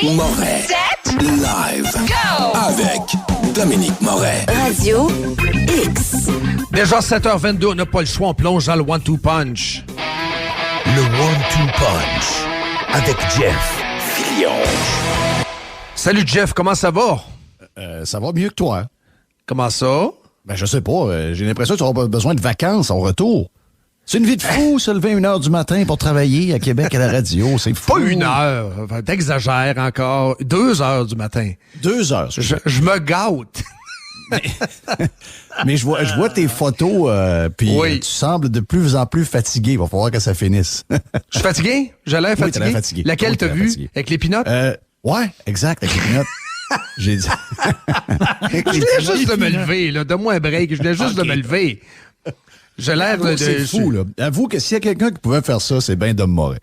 Moret. Set. Live. Go. Avec Dominique Moret. Radio X. Déjà 7h22, on n'a pas le choix, on plonge dans le one-two punch. Le One-Two Punch. Avec Jeff Fillion. Salut Jeff, comment ça va? Ça va mieux que toi. Comment ça? Ben, je sais pas. J'ai l'impression que tu auras besoin de vacances au retour. C'est une vie de fou, se lever 1h du matin pour travailler à Québec à la radio. C'est fou. Pas 1 heure. T'exagères encore. 2 heures du matin. 2 heures. Je me gâte. Mais je vois tes photos, puis Oui. tu sembles de plus en plus fatigué. Il va falloir que ça finisse. Je suis fatigué? J'ai l'air Oui, fatigué? t'as l'air fatigué. Laquelle Oui, t'as t'as l'air vu? fatigué. Avec les pinottes? Ouais, exact, avec les pinottes. J'ai dit. Je voulais juste de me lever, là. Donne-moi un break. Je voulais juste de me lever. J'ai l'air de... C'est fou, là. Avoue que s'il y a quelqu'un qui pouvait faire ça, c'est bien Dom Moret.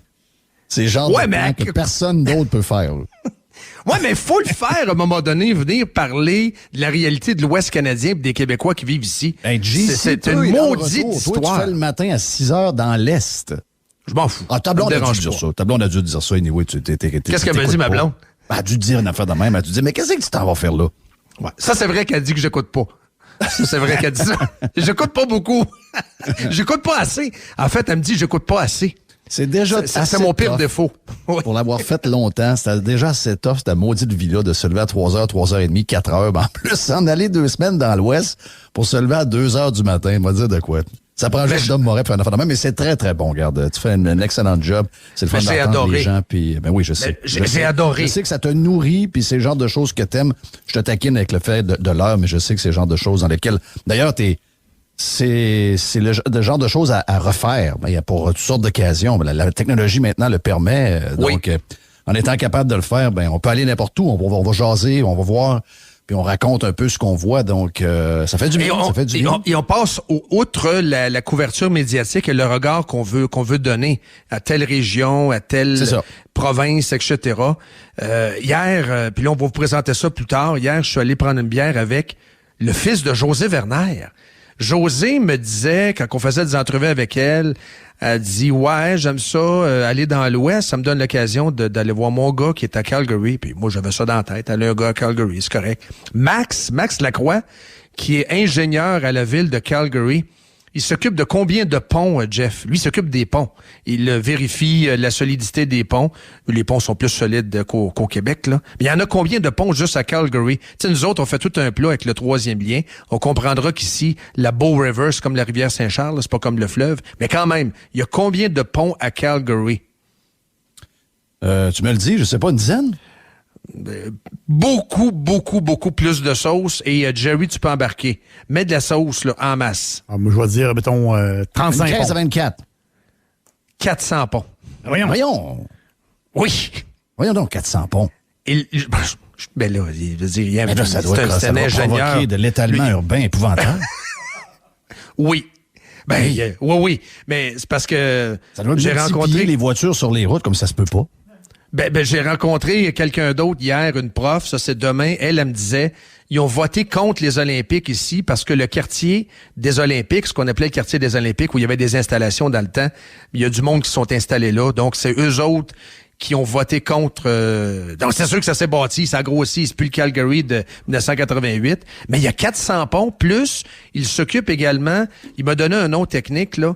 C'est le genre de plan que personne d'autre peut faire. Là. Ouais, mais faut le faire à un moment donné, venir parler de la réalité de l'Ouest canadien et des Québécois qui vivent ici. Hey, JC, c'est toi, une il est en maudite retour. Toi, histoire. tu fais le matin à 6 h dans l'Est. Je m'en fous. Ah, ta blonde Ça me a dû dérange dire pas. ça. Ta blonde a dû dire ça. Anyway, Qu'est-ce qu'elle m'a dit, ma blonde? Elle a dû dire une affaire de même. Elle a dû dire, mais qu'est-ce que tu t'en vas faire là? Ouais. Ça, c'est vrai qu'elle dit que j'écoute pas. Ça, c'est vrai qu'elle dit ça. J'écoute pas beaucoup. J'écoute pas assez. En fait, elle me dit j'écoute pas assez. C'est déjà C'est mon pire tough. défaut. Ouais. Pour l'avoir fait longtemps, c'était déjà assez tough, cette maudite vie-là, de se lever à 3h, 3h30, 4h. Ben, en plus, s'en aller 2 semaines dans l'Ouest pour se lever à 2h du matin, on va dire de quoi. Ça prend juste Dom Moret pour faire une affaire de même, mais c'est très, très bon. Regarde, tu fais un excellent job. C'est le fun J'ai d'entendre adoré. les gens. Puis, ben oui, je sais. J'ai adoré. Je sais que ça te nourrit, puis c'est le genre de choses que t'aimes. Je te taquine avec le fait de l'heure, mais je sais que c'est le genre de choses dans lesquelles... D'ailleurs, c'est le genre de choses à refaire. Ben, il y a pour toutes sortes d'occasions. La technologie, maintenant, le permet. Oui. Donc, en étant capable de le faire, ben on peut aller n'importe où. On va jaser, on va voir... Puis on raconte un peu ce qu'on voit, donc ça fait du bien. Ça fait du bien. Et on passe outre la couverture médiatique et le regard qu'on veut donner à telle région, à telle province, etc. Hier, puis là on va vous présenter ça plus tard. Hier, je suis allé prendre une bière avec le fils de José Werner. José me disait, quand on faisait des entrevues avec elle dit « Ouais, j'aime ça, aller dans l'Ouest, ça me donne l'occasion d'aller voir mon gars qui est à Calgary. » Puis moi, j'avais ça dans la tête, aller un gars à Calgary, c'est correct. Max Lacroix, qui est ingénieur à la ville de Calgary, il s'occupe de combien de ponts, Jeff? Lui, il s'occupe des ponts. Il vérifie la solidité des ponts. Les ponts sont plus solides qu'au Québec, là. Mais il y en a combien de ponts juste à Calgary? Tu sais, nous autres, on fait tout un plat avec le 3e lien. On comprendra qu'ici, la Bow River, c'est comme la rivière Saint-Charles, c'est pas comme le fleuve. Mais quand même, il y a combien de ponts à Calgary? Tu me le dis, je sais pas, une dizaine? Beaucoup plus de sauce. Et Jerry, tu peux embarquer. Mets de la sauce là, en masse. Ah, moi, je vais dire, mettons, 35 15 à ponts. 24. 400 ponts. Voyons. Oui. Voyons donc, 400 ponts. Ben là, il veut dire, il y a Mais là, ça doit c'est un ingénieur. provoquer de l'étalement urbain épouvantable. Oui. Ben, oui. Mais c'est parce que Ça doit j'ai multiplier rencontré les voitures sur les routes comme ça se peut pas. Ben, j'ai rencontré quelqu'un d'autre hier, une prof, ça c'est demain. Elle me disait, ils ont voté contre les Olympiques ici parce que le quartier des Olympiques, ce qu'on appelait le quartier des Olympiques, où il y avait des installations dans le temps, il y a du monde qui sont installés là. Donc, c'est eux autres qui ont voté contre... Donc, c'est sûr que ça s'est bâti, ça a grossi, c'est plus le Calgary de 1988. Mais il y a 400 ponts, plus il s'occupe également... Il m'a donné un nom technique, là,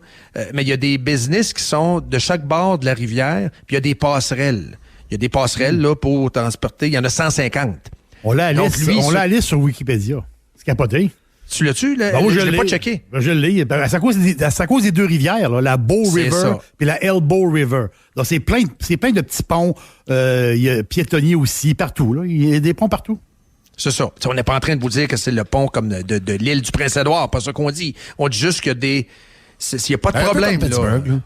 mais il y a des business qui sont de chaque bord de la rivière, puis il y a des passerelles. Il y a des passerelles là pour transporter. Il y en a 150. On l'a Donc, lui, à liste sur Wikipédia. C'est capoté. Tu l'as-tu? Ben, moi, je l'ai pas checké. Ben, je l'ai. Ben, c'est à cause des deux rivières, là, la Bow C'est River ça. et la Elbow River. Donc, c'est plein de petits ponts. Il y a piétonniers aussi, partout. Là. Il y a des ponts partout. C'est ça. T'sais, on n'est pas en train de vous dire que c'est le pont comme de l'île du Prince-Édouard. Pas ça qu'on dit. On dit juste qu'il y a des... S'il n'y a pas de problème, comme Pittsburgh, là. là.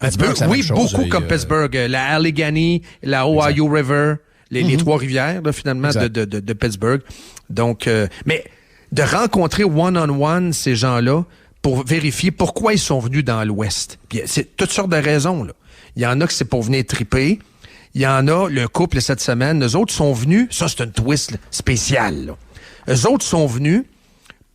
Pittsburgh, c'est la Oui, même chose. beaucoup comme Pittsburgh. La Allegheny, la Ohio River, les trois rivières, là, finalement, de Pittsburgh. Donc, mais de rencontrer one-on-one ces gens-là pour vérifier pourquoi ils sont venus dans l'Ouest. Puis c'est toutes sortes de raisons, là. Il y en a que c'est pour venir triper. Il y en a, le couple cette semaine, eux autres sont venus, ça c'est une twist là, spéciale, là. Eux autres sont venus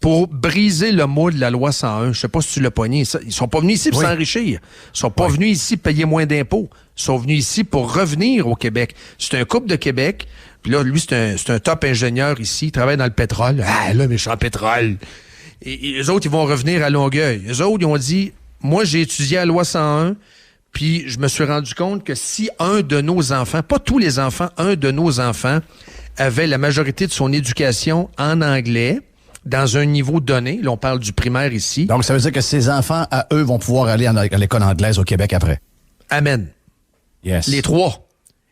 pour briser le mot de la loi 101. Je sais pas si tu l'as pogné. Ils sont pas venus ici pour s'enrichir. Ils sont pas venus ici payer moins d'impôts. Ils sont venus ici pour revenir au Québec. C'est un couple de Québec. Puis là, lui, c'est un top ingénieur ici. Il travaille dans le pétrole. Ah, là, méchant pétrole. Et eux autres, ils vont revenir à Longueuil. Eux autres, ils ont dit, moi, j'ai étudié la loi 101, puis je me suis rendu compte que si un de nos enfants, pas tous les enfants, un de nos enfants avait la majorité de son éducation en anglais, dans un niveau donné, là, on parle du primaire ici. Donc, ça veut dire que ces enfants, à eux, vont pouvoir aller à l'école anglaise au Québec après. Amen. Yes. Les 3.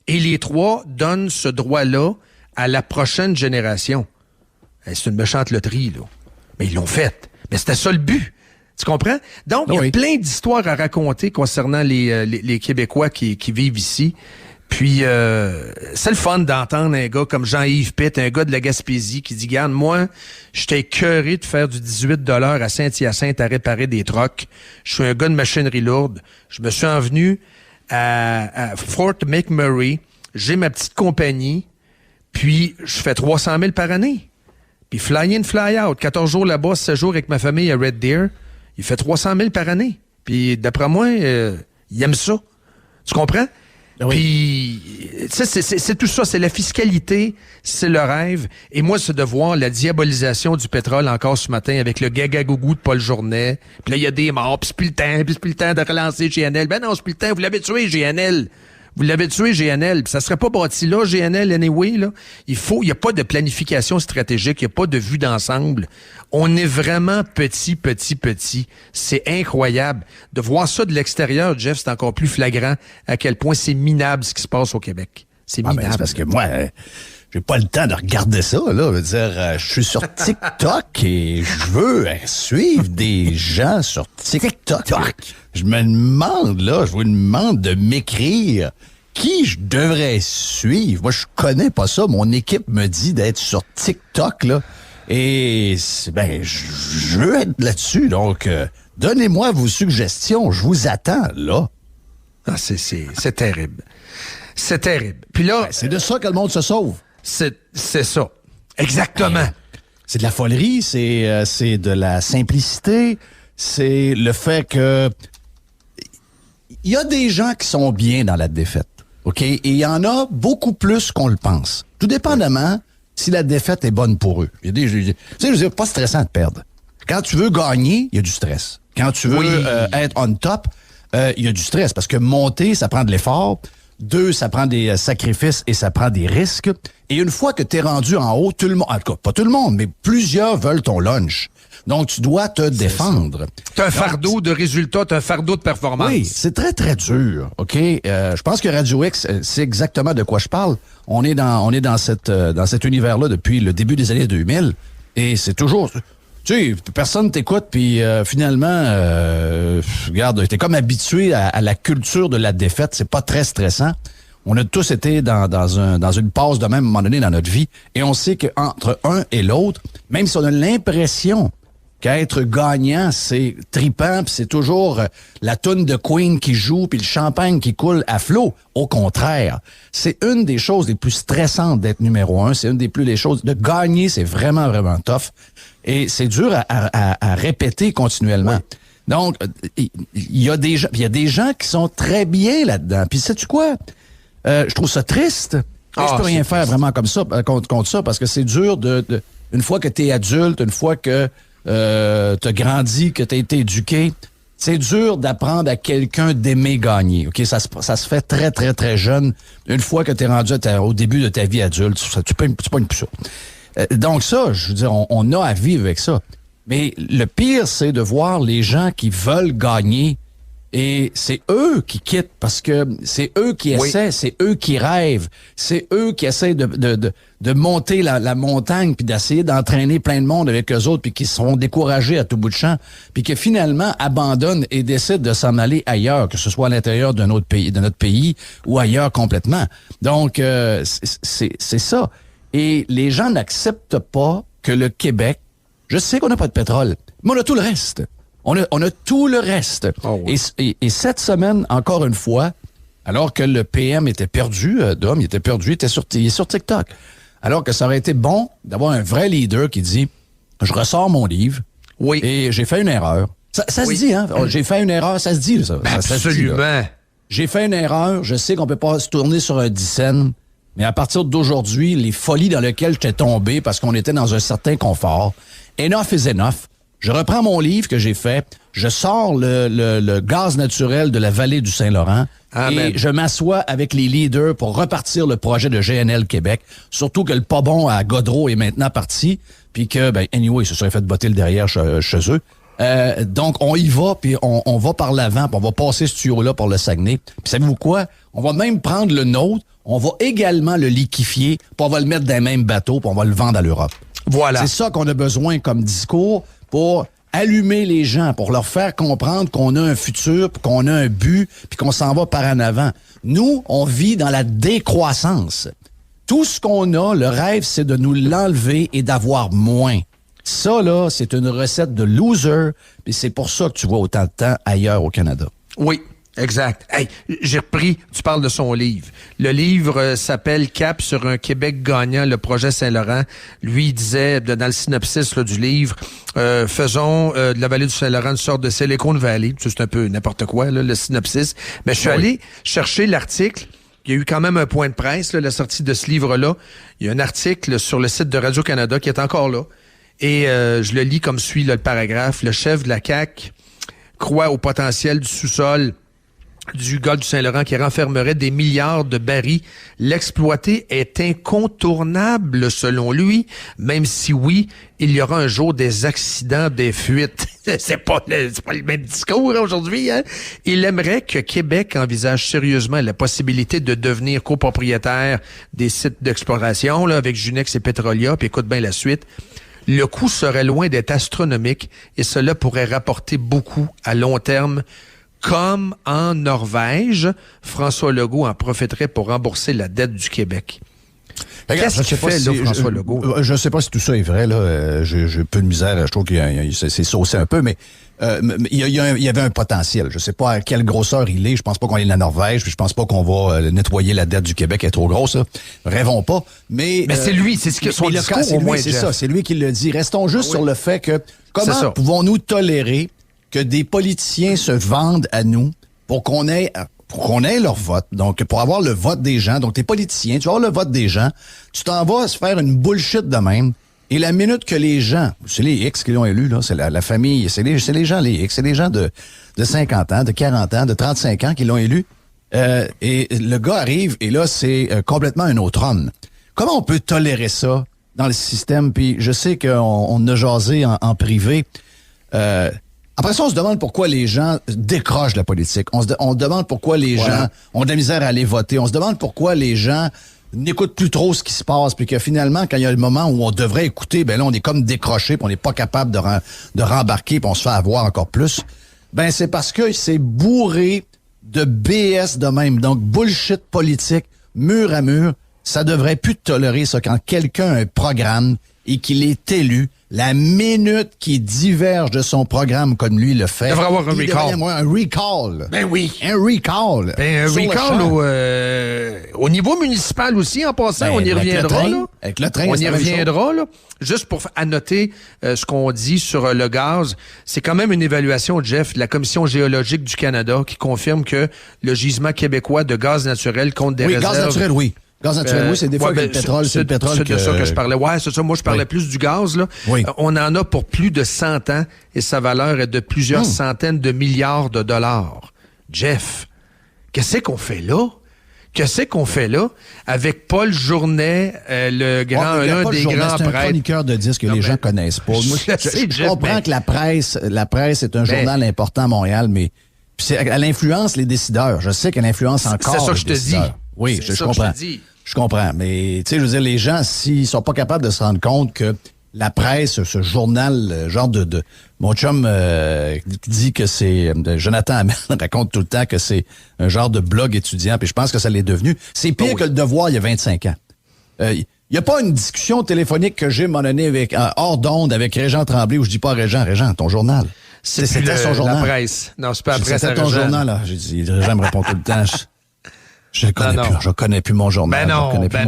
Et les 3 donnent ce droit-là à la prochaine génération. C'est une méchante loterie, là. Mais ils l'ont fait. Mais c'était ça le but. Tu comprends? Donc, il y a plein d'histoires à raconter concernant les Québécois qui vivent ici. Puis, c'est le fun d'entendre un gars comme Jean-Yves Pitt, un gars de la Gaspésie, qui dit, regarde, moi, j'étais écœuré de faire du 18 $ à Saint-Hyacinthe à réparer des trocs. Je suis un gars de machinerie lourde. Je me suis envenu à Fort McMurray. J'ai ma petite compagnie. Puis, je fais 300 000 par année. Puis, fly in, fly out. 14 jours là-bas, 16 jours avec ma famille à Red Deer. Il fait 300 000 par année. Puis, d'après moi, il aime ça. Tu comprends? Oui. Puis, c'est tout ça. C'est la fiscalité, c'est le rêve. Et moi, c'est de voir la diabolisation du pétrole encore ce matin avec le gaga-gougou de Paul Journet. Puis là, il y a des morts, puis c'est plus le temps de relancer GNL. Ben non, c'est plus le temps. Vous l'avez tué, GNL. Vous l'avez tué, GNL. Puis ça serait pas bâti là, GNL, anyway, là. Il y a pas de planification stratégique, il y a pas de vue d'ensemble. On est vraiment petit. C'est incroyable. De voir ça de l'extérieur, Jeff, c'est encore plus flagrant à quel point c'est minable ce qui se passe au Québec. C'est minable. C'est parce que moi, j'ai pas le temps de regarder ça, là. Je veux dire, je suis sur TikTok et je veux suivre des gens sur TikTok. Je me demande, je vous demande de m'écrire qui je devrais suivre. Moi, je connais pas ça. Mon équipe me dit d'être sur TikTok, là. Et, je veux être là-dessus. Donc, donnez-moi vos suggestions. Je vous attends, là. Ah, c'est terrible. C'est terrible. Puis là... c'est de ça que le monde se sauve. C'est ça. Exactement. C'est de la folerie, c'est de la simplicité, c'est le fait que... Il y a des gens qui sont bien dans la défaite, OK? Et il y en a beaucoup plus qu'on le pense. Tout dépendamment si la défaite est bonne pour eux. Il y a des, tu sais, je veux dire, pas stressant de perdre. Quand tu veux gagner, il y a du stress. Quand tu veux être on top, il y a du stress. Parce que monter, ça prend de l'effort. 2, ça prend des sacrifices et ça prend des risques. Et une fois que tu es rendu en haut, tout le monde, en tout cas, pas tout le monde, mais plusieurs veulent ton lunch. Donc, tu dois te défendre. T'as un fardeau de résultats, t'as un fardeau de performance. Oui, c'est très, très dur, OK? Je pense que Radio X, c'est exactement de quoi je parle. On est dans cet univers-là depuis le début des années 2000. Et c'est toujours... Tu sais, personne t'écoute, puis finalement, regarde, t'es comme habitué à la culture de la défaite. C'est pas très stressant. On a tous été dans une pause de même à un moment donné dans notre vie. Et on sait qu'entre un et l'autre, même si on a l'impression qu'être gagnant, c'est tripant, puis c'est toujours la toune de Queen qui joue, puis le champagne qui coule à flot. Au contraire, c'est une des choses les plus stressantes d'être numéro 1. C'est une des choses... De gagner, c'est vraiment, vraiment tough. Et c'est dur à répéter continuellement. Oui. Donc, il y a des gens qui sont très bien là-dedans. Puis sais-tu quoi? Je trouve ça triste. Je peux rien faire vraiment comme ça, contre ça, parce que c'est dur une fois que tu es adulte, une fois que tu as grandi, que tu as été éduqué, c'est dur d'apprendre à quelqu'un d'aimer gagner. OK? Ça se fait très, très, très jeune. Une fois que tu es rendu au début de ta vie adulte, tu pognes plus ça. Donc ça, je veux dire, on a à vivre avec ça. Mais le pire, c'est de voir les gens qui veulent gagner et c'est eux qui quittent parce que c'est eux qui essaient, c'est eux qui rêvent, c'est eux qui essaient de monter la montagne puis d'essayer d'entraîner plein de monde avec eux autres puis qui seront découragés à tout bout de champ puis qui finalement abandonnent et décident de s'en aller ailleurs, que ce soit à l'intérieur de notre pays ou ailleurs complètement. Donc, c'est ça. Et les gens n'acceptent pas que le Québec, je sais qu'on n'a pas de pétrole, mais on a tout le reste. On a tout le reste. Oh oui. Et cette semaine, encore une fois, alors que le PM était perdu, Dom, il est sur TikTok. Alors que ça aurait été bon d'avoir un vrai leader qui dit, je ressors mon livre. Oui. Et j'ai fait une erreur. Ça se dit, hein? J'ai fait une erreur, ça se dit, ça. Ben, Ça se dit, absolument. là. J'ai fait une erreur, je sais qu'on peut pas se tourner sur un 10 cents, mais à partir d'aujourd'hui, les folies dans lesquelles j'étais tombé parce qu'on était dans un certain confort, enough is enough. Je reprends mon livre que j'ai fait, je sors le gaz naturel de la vallée du Saint-Laurent. Amen. Et je m'assois avec les leaders pour repartir le projet de GNL Québec. Surtout que le pas bon à Godreau est maintenant parti, puis que, anyway, ils se seraient fait botter le derrière chez eux. Donc, on y va, puis on va par l'avant, puis on va passer ce tuyau-là pour le Saguenay. Puis savez-vous quoi? On va même prendre le nôtre, on va également le liquéfier, puis on va le mettre dans les mêmes bateaux, puis on va le vendre à l'Europe. Voilà. C'est ça qu'on a besoin comme discours pour allumer les gens, pour leur faire comprendre qu'on a un futur, puis qu'on a un but, puis qu'on s'en va par en avant. Nous, on vit dans la décroissance. Tout ce qu'on a, le rêve, c'est de nous l'enlever et d'avoir moins. Ça, là, c'est une recette de loser, puis c'est pour ça que tu vois autant de temps ailleurs au Canada. Oui, exact. Hey, j'ai repris, tu parles de son livre. Le livre s'appelle Cap sur un Québec gagnant, le projet Saint-Laurent. Lui, il disait, dans le synopsis là, du livre, faisons de la vallée du Saint-Laurent une sorte de Silicon Valley. C'est un peu n'importe quoi, là, le synopsis. Mais je suis allé chercher l'article. Il y a eu quand même un point de presse, là, la sortie de ce livre-là. Il y a un article sur le site de Radio-Canada qui est encore là. Et je le lis comme suit, là, le paragraphe. Le chef de la CAQ croit au potentiel du sous-sol du golfe du Saint-Laurent qui renfermerait des milliards de barils. L'exploiter est incontournable selon lui, même si oui, il y aura un jour des accidents, des fuites. C'est pas le même discours aujourd'hui, hein? Il aimerait que Québec envisage sérieusement la possibilité de devenir copropriétaire des sites d'exploration, là, avec Junex et Petrolia, puis écoute bien la suite. Le coût serait loin d'être astronomique et cela pourrait rapporter beaucoup à long terme. Comme en Norvège, François Legault en profiterait pour rembourser la dette du Québec. Qu'est-ce qu'il fait, là, François Legault? Je ne sais pas si tout ça est vrai, là. J'ai peu de misère. Je trouve que c'est saucé un peu, mais il y avait un potentiel. Je ne sais pas à quelle grosseur il est. Je pense pas qu'on est la Norvège, puis je pense pas qu'on va nettoyer la dette du Québec. Elle est trop grosse, là. Rêvons pas. Mais c'est lui, c'est ce que son discours, c'est au moins, c'est Jeff. ça, c'est lui qui le dit. Restons juste sur le fait que comment pouvons-nous tolérer que des politiciens se vendent à nous pour qu'on ait leur vote, donc pour avoir le vote des gens. Donc, t'es politicien, tu vas avoir le vote des gens, tu t'en vas se faire une bullshit de même, et la minute que les gens, c'est les X qui l'ont élu, là, c'est la famille, c'est les gens, les X, c'est les gens de 50 ans, de 40 ans, de 35 ans qui l'ont élu, et le gars arrive, et là, c'est complètement un autre homme. Comment on peut tolérer ça dans le système? Puis je sais qu'on a jasé en privé, après ça, on se demande pourquoi les gens décrochent de la politique. On se demande pourquoi les gens ont de la misère à aller voter. On se demande pourquoi les gens n'écoutent plus trop ce qui se passe. Puis que finalement, quand il y a le moment où on devrait écouter, ben là, on est comme décroché, puis on n'est pas capable de rembarquer, puis on se fait avoir encore plus. Ben c'est parce que c'est bourré de BS de même. Donc, bullshit politique, mur à mur. Ça devrait plus tolérer ça quand quelqu'un a un programme et qu'il est élu. La minute qui diverge de son programme comme lui le fait, il devrait avoir un recall. Devrait avoir un recall. Ben oui. Un recall. Ben, un recall au niveau municipal aussi, en passant, on y reviendra. Avec le train, on y reviendra. Là. Juste pour annoter ce qu'on dit sur le gaz, c'est quand même une évaluation, Jeff, de la Commission géologique du Canada qui confirme que le gisement québécois de gaz naturel compte des réserves. Oui, gaz naturel, oui. Gaz naturel, oui, c'est des fois que le pétrole, c'est le pétrole. C'est de ça que je parlais. Ouais, c'est ça. Moi, je parlais plus du gaz, là. Oui. On en a pour plus de 100 ans et sa valeur est de plusieurs centaines de milliards de dollars. Jeff, qu'est-ce qu'on fait là? Qu'est-ce qu'on fait là avec Paul Journet, un des grands prêtres? C'est un chroniqueur de disques que les gens connaissent pas. Moi, je comprends que la presse est un journal important à Montréal, mais elle influence les décideurs. Je sais qu'elle influence encore les décideurs. C'est ça que je te dis. Oui, je comprends. Je comprends. Mais, tu sais, je veux dire, les gens, s'ils sont pas capables de se rendre compte que la presse, ce journal, genre de mon chum dit que c'est... Jonathan Hamel raconte tout le temps que c'est un genre de blog étudiant, puis je pense que ça l'est devenu. C'est pire que le Devoir il y a 25 ans. Il n'y a pas une discussion téléphonique que j'ai m'en donné avec hors d'onde avec Régent Tremblay où je dis pas Régent, ton journal. C'était son journal. La presse. Non, c'est pas la presse. C'était ton journal, là. J'ai dit, Régent me répond tout le temps. Je connais plus mon journal. Je connais plus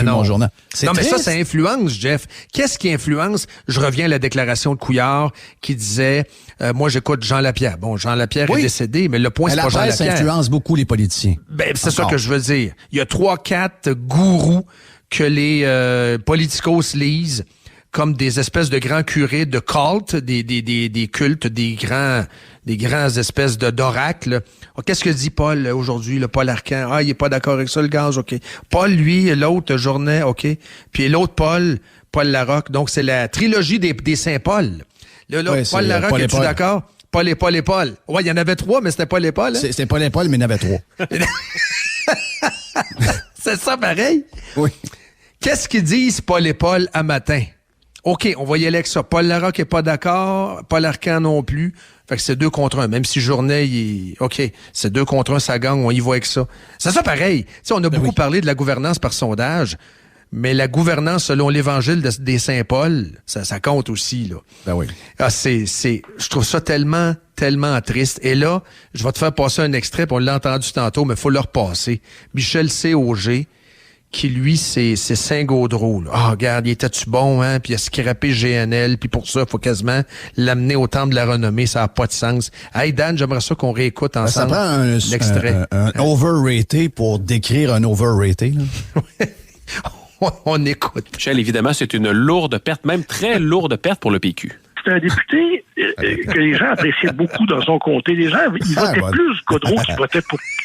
mon journal. C'est mais triste. ça influence, Jeff. Qu'est-ce qui influence? Je reviens à la déclaration de Couillard qui disait, moi, j'écoute Jean Lapierre. Bon, Jean Lapierre est décédé, mais le point, c'est pas Jean Lapierre. La presse influence beaucoup les politiciens. C'est ça que je veux dire. Il y a 3-4 gourous que les politicos lisent comme des espèces de grands curés de cultes, des cultes, des grands espèces d'oracles. Qu'est-ce que dit Paul aujourd'hui, le Paul Arcan? Il est pas d'accord avec ça, le gaz, OK. Paul, lui, l'autre, Journet, OK. Puis l'autre Paul Larocque. Donc, c'est la trilogie des Saint-Paul. Là, Paul Larocque, es-tu d'accord? Paul et Paul et Paul. Ouais, il y en avait 3, mais c'était Paul et Paul. Hein? C'était Paul et Paul, mais il y en avait 3. C'est ça, pareil? Oui. Qu'est-ce qu'ils disent, Paul et Paul, à matin? OK, on va y aller avec ça. Paul Larocque est pas d'accord, Paul Arcan non plus. Fait que c'est 2 contre 1. Même si Journet, OK, c'est 2 contre 1, ça gagne, on y va avec ça. C'est ça pareil. Tu sais, on a beaucoup parlé de la gouvernance par sondage, mais la gouvernance selon l'évangile des Saint-Paul, ça compte aussi, là. Ben oui. Je trouve ça tellement triste. Et là, je vais te faire passer un extrait, puis on l'a entendu tantôt, mais il faut le repasser. Michel C. Auger, qui, lui, c'est Saint-Gaudreau. Regarde, il était-tu bon, hein? Puis il a scrappé GNL, puis pour ça, il faut quasiment l'amener au temple de la renommée. Ça n'a pas de sens. Hey, Dan, j'aimerais ça qu'on réécoute ensemble l'extrait. Un overrated pour décrire un overrated. On écoute. Michel, évidemment, c'est une lourde perte, même très lourde perte pour le PQ. C'est un député que les gens appréciaient beaucoup dans son comté. Les gens, ils votaient plus Gaudreau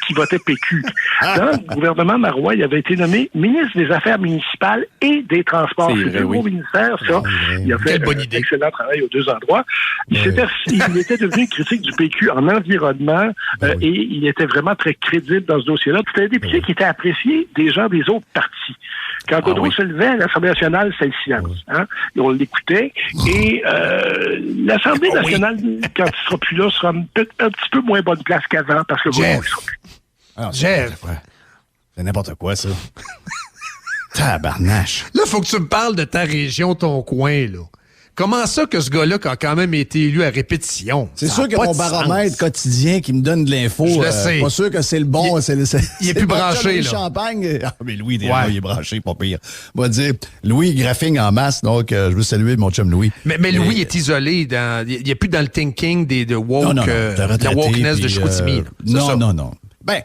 qui votait PQ. Dans le gouvernement Marois, il avait été nommé ministre des Affaires municipales et des Transports. C'est un gros ministère, ça. Il a fait un excellent travail aux 2 endroits. Il était devenu critique du PQ en environnement et il était vraiment très crédible dans ce dossier-là. C'était un député qui était apprécié des gens des autres partis. Quand Gaudreau se levait à l'Assemblée nationale, c'est le silence. Hein? Et on l'écoutait. Et l'Assemblée nationale, quand il sera plus là, sera peut-être un petit peu moins bonne place qu'avant parce que Gaudreau sera plus. Jeff! C'est n'importe quoi, ça. Tabarnache. Là, faut que tu me parles de ta région, ton coin, là. Comment ça que ce gars-là a quand même été élu à répétition? C'est sûr que mon baromètre quotidien qui me donne de l'info, je le sais. Pas sûr que c'est le bon. Il est plus branché, là. Champagne. Mais Louis, il est branché, pas pire. On va dire, Louis graphing en masse, donc je veux saluer mon chum Louis. Mais Louis est isolé. Il n'est plus dans le thinking de woke, la wokeness de Chicoutimi. Non. Ben,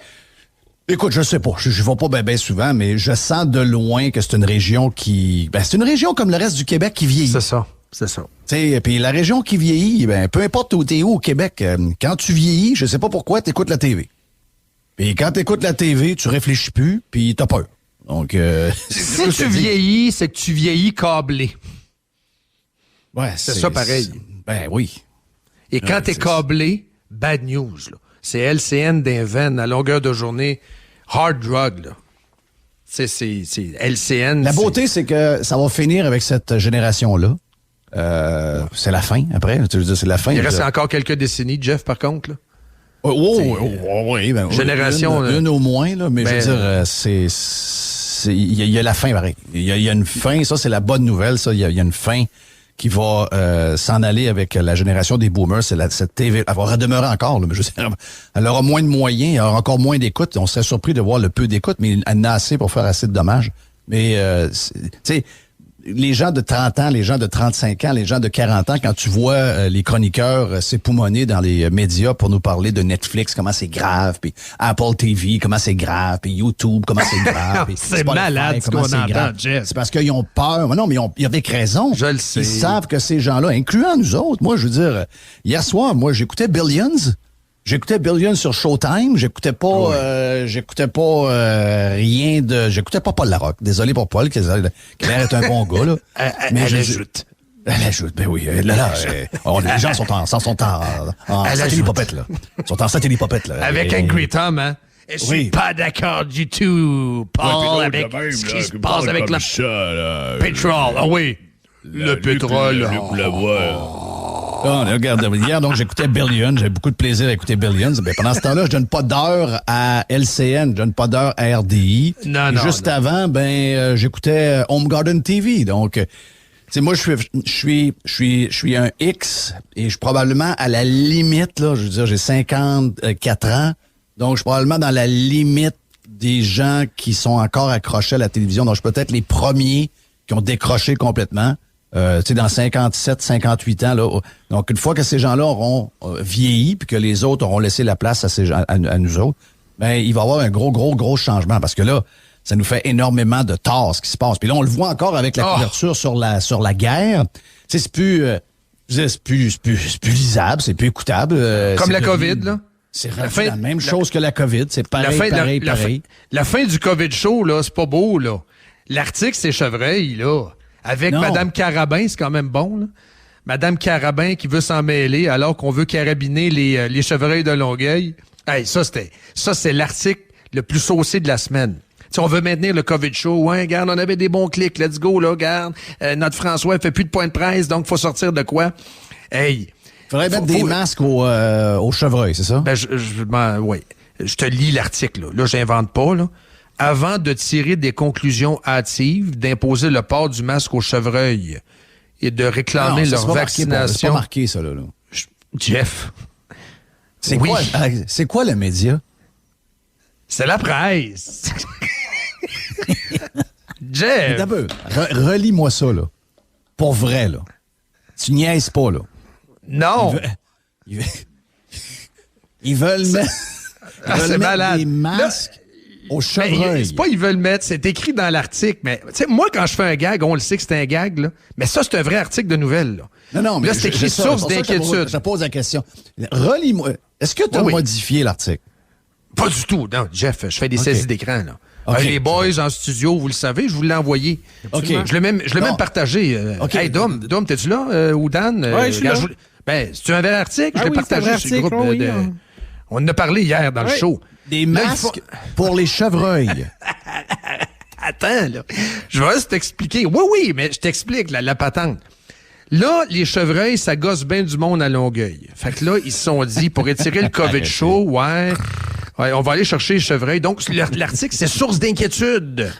écoute, je sais pas. Je vais pas bien souvent, mais je sens de loin que c'est une région qui... Ben, c'est une région comme le reste du Québec qui vieillit. C'est ça. Puis la région qui vieillit, ben, peu importe où t'es au Québec, quand tu vieillis, je sais pas pourquoi, t'écoutes la TV. Puis quand t'écoutes la TV, tu réfléchis plus, puis t'as peur. Donc, si tu vieillis, c'est que tu vieillis câblé. Ouais, c'est ça pareil. Ben oui. Et quand t'es câblé, bad news, là. C'est LCN d'un veine à longueur de journée, hard drug, là. C'est LCN. La beauté, c'est que ça va finir avec cette génération-là. C'est la fin, après. Tu veux dire, c'est la fin. Il reste encore quelques décennies, Jeff, par contre. Là. Oui. Ben, génération. Une au moins, là, mais je veux dire, il y a la fin, pareil. Il y a une fin, ça, c'est la bonne nouvelle, ça. Il y a une fin qui va s'en aller avec la génération des boomers. Cette TV, elle va redemeurer encore, là, mais je sais, elle aura moins de moyens, elle aura encore moins d'écoute. On serait surpris de voir le peu d'écoute, mais elle en a assez pour faire assez de dommages. Mais, tu sais, les gens de 30 ans, les gens de 35 ans, les gens de 40 ans, quand tu vois les chroniqueurs s'époumoner dans les médias pour nous parler de Netflix, comment c'est grave, puis Apple TV, comment c'est grave, puis YouTube, comment c'est grave. C'est malade ce qu'on entend, Jeff. C'est parce qu'ils ont peur. Mais non, mais ils ont avec raison. Je le sais. Ils savent que ces gens-là, incluant nous autres, moi, je veux dire, hier soir, moi, j'écoutais Billions. J'écoutais Billions sur Showtime. J'écoutais pas rien de... J'écoutais pas Paul Larocque. Désolé pour Paul, qui a l'air d'être un bon gars, là. Mais elle ajoute. Elle ajoute, ben oui. Là, les gens sont en satellipopette, là. Ils sont en satellipopette, là. Avec Angry Tom, hein? Je suis pas d'accord du tout, Paul, avec ce qui se passe avec le pétrole. Ah oui, le pétrole. Regarde, hier, donc, j'écoutais Billions. J'avais beaucoup de plaisir à écouter Billions. Ben, pendant ce temps-là, je donne pas d'heure à LCN, je donne pas d'heure à RDI. Juste avant, j'écoutais Home Garden TV. Donc, tu sais, moi, je suis un X et je suis probablement à la limite, là, je veux dire, j'ai 54 ans. Donc, je suis probablement dans la limite des gens qui sont encore accrochés à la télévision. Donc, je suis peut-être les premiers qui ont décroché complètement. Tu sais, dans 57, 58 ans. Là. Donc, une fois que ces gens-là auront vieilli puis que les autres auront laissé la place à, ces gens, à nous autres, ben il va y avoir un gros changement. Parce que là, ça nous fait énormément de tort, ce qui se passe. Puis là, on le voit encore avec la couverture sur la guerre. Tu sais, c'est plus lisable, c'est plus écoutable. Comme la COVID, là. C'est la même chose que la COVID. C'est pareil. La fin du COVID show, là, c'est pas beau, là. L'article, c'est Chevreuil, là. Avec Mme Carabin, c'est quand même bon, là. Mme Carabin qui veut s'en mêler alors qu'on veut carabiner les chevreuils de Longueuil. Hey, ça, c'est l'article le plus saucé de la semaine. Si on veut maintenir le COVID show, ouais, regarde, on avait des bons clics, let's go, là, regarde. Notre François, il fait plus de point de presse, donc faut sortir de quoi? Hey. Faudrait mettre des masques au chevreuil, c'est ça? Oui. Je te lis l'article, là. Là, j'invente pas, là. Avant de tirer des conclusions hâtives, d'imposer le port du masque au chevreuil et de réclamer leur vaccination. C'est pas marqué, ça, là. Jeff. C'est quoi le média? C'est la presse. Jeff. Relis-moi ça, là. Pour vrai, là. Tu niaises pas, là. Non. Ils veulent mettre, c'est malade. des masques au chevreuil. C'est pas ils veulent mettre, c'est écrit dans l'article. Mais tu sais, moi, quand je fais un gag, on le sait que c'est un gag, là. Mais ça, c'est un vrai article de nouvelles, là. Non, mais là, c'est écrit source d'inquiétude. Je pose la question. Relis-moi. Est-ce que tu as modifié l'article? Pas du tout. Non, Jeff, je fais des saisies d'écran, là. Okay. Les boys en studio, vous le savez, je vous l'ai envoyé. Okay. Je l'ai même partagé. Hey, Dom, t'es-tu là? Ou Dan? Oui, je suis là. C'est un vrai article? Je l'ai partagé sur le groupe. On en a parlé hier dans le show. Des masques pour les chevreuils. Attends, là. Je vais juste t'expliquer. Oui, mais je t'explique la patente. Là, les chevreuils, ça gosse bien du monde à Longueuil. Fait que là, ils se sont dit, pour étirer le COVID show, ouais, on va aller chercher les chevreuils. Donc, l'article, c'est source d'inquiétude.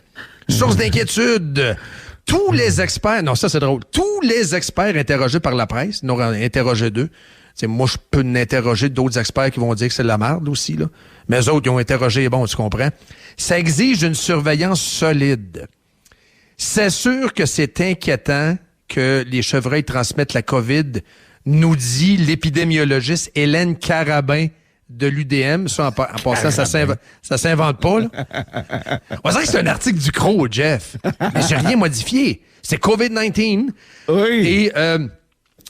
Source d'inquiétude. Tous les experts, non, ça c'est drôle, tous les experts interrogés par la presse, nous avons interrogé d'eux. T'sais, moi, je peux interroger d'autres experts qui vont dire que c'est de la merde aussi, là. Mais eux autres, ils ont interrogé, bon, tu comprends. Ça exige une surveillance solide. C'est sûr que c'est inquiétant que les chevreuils transmettent la COVID, nous dit l'épidémiologiste Hélène Carabin de l'UDM. Ça, en passant, ça s'invente pas, là. On dirait que c'est un article du Croc, Jeff. Mais j'ai rien modifié. C'est COVID-19. Oui. Et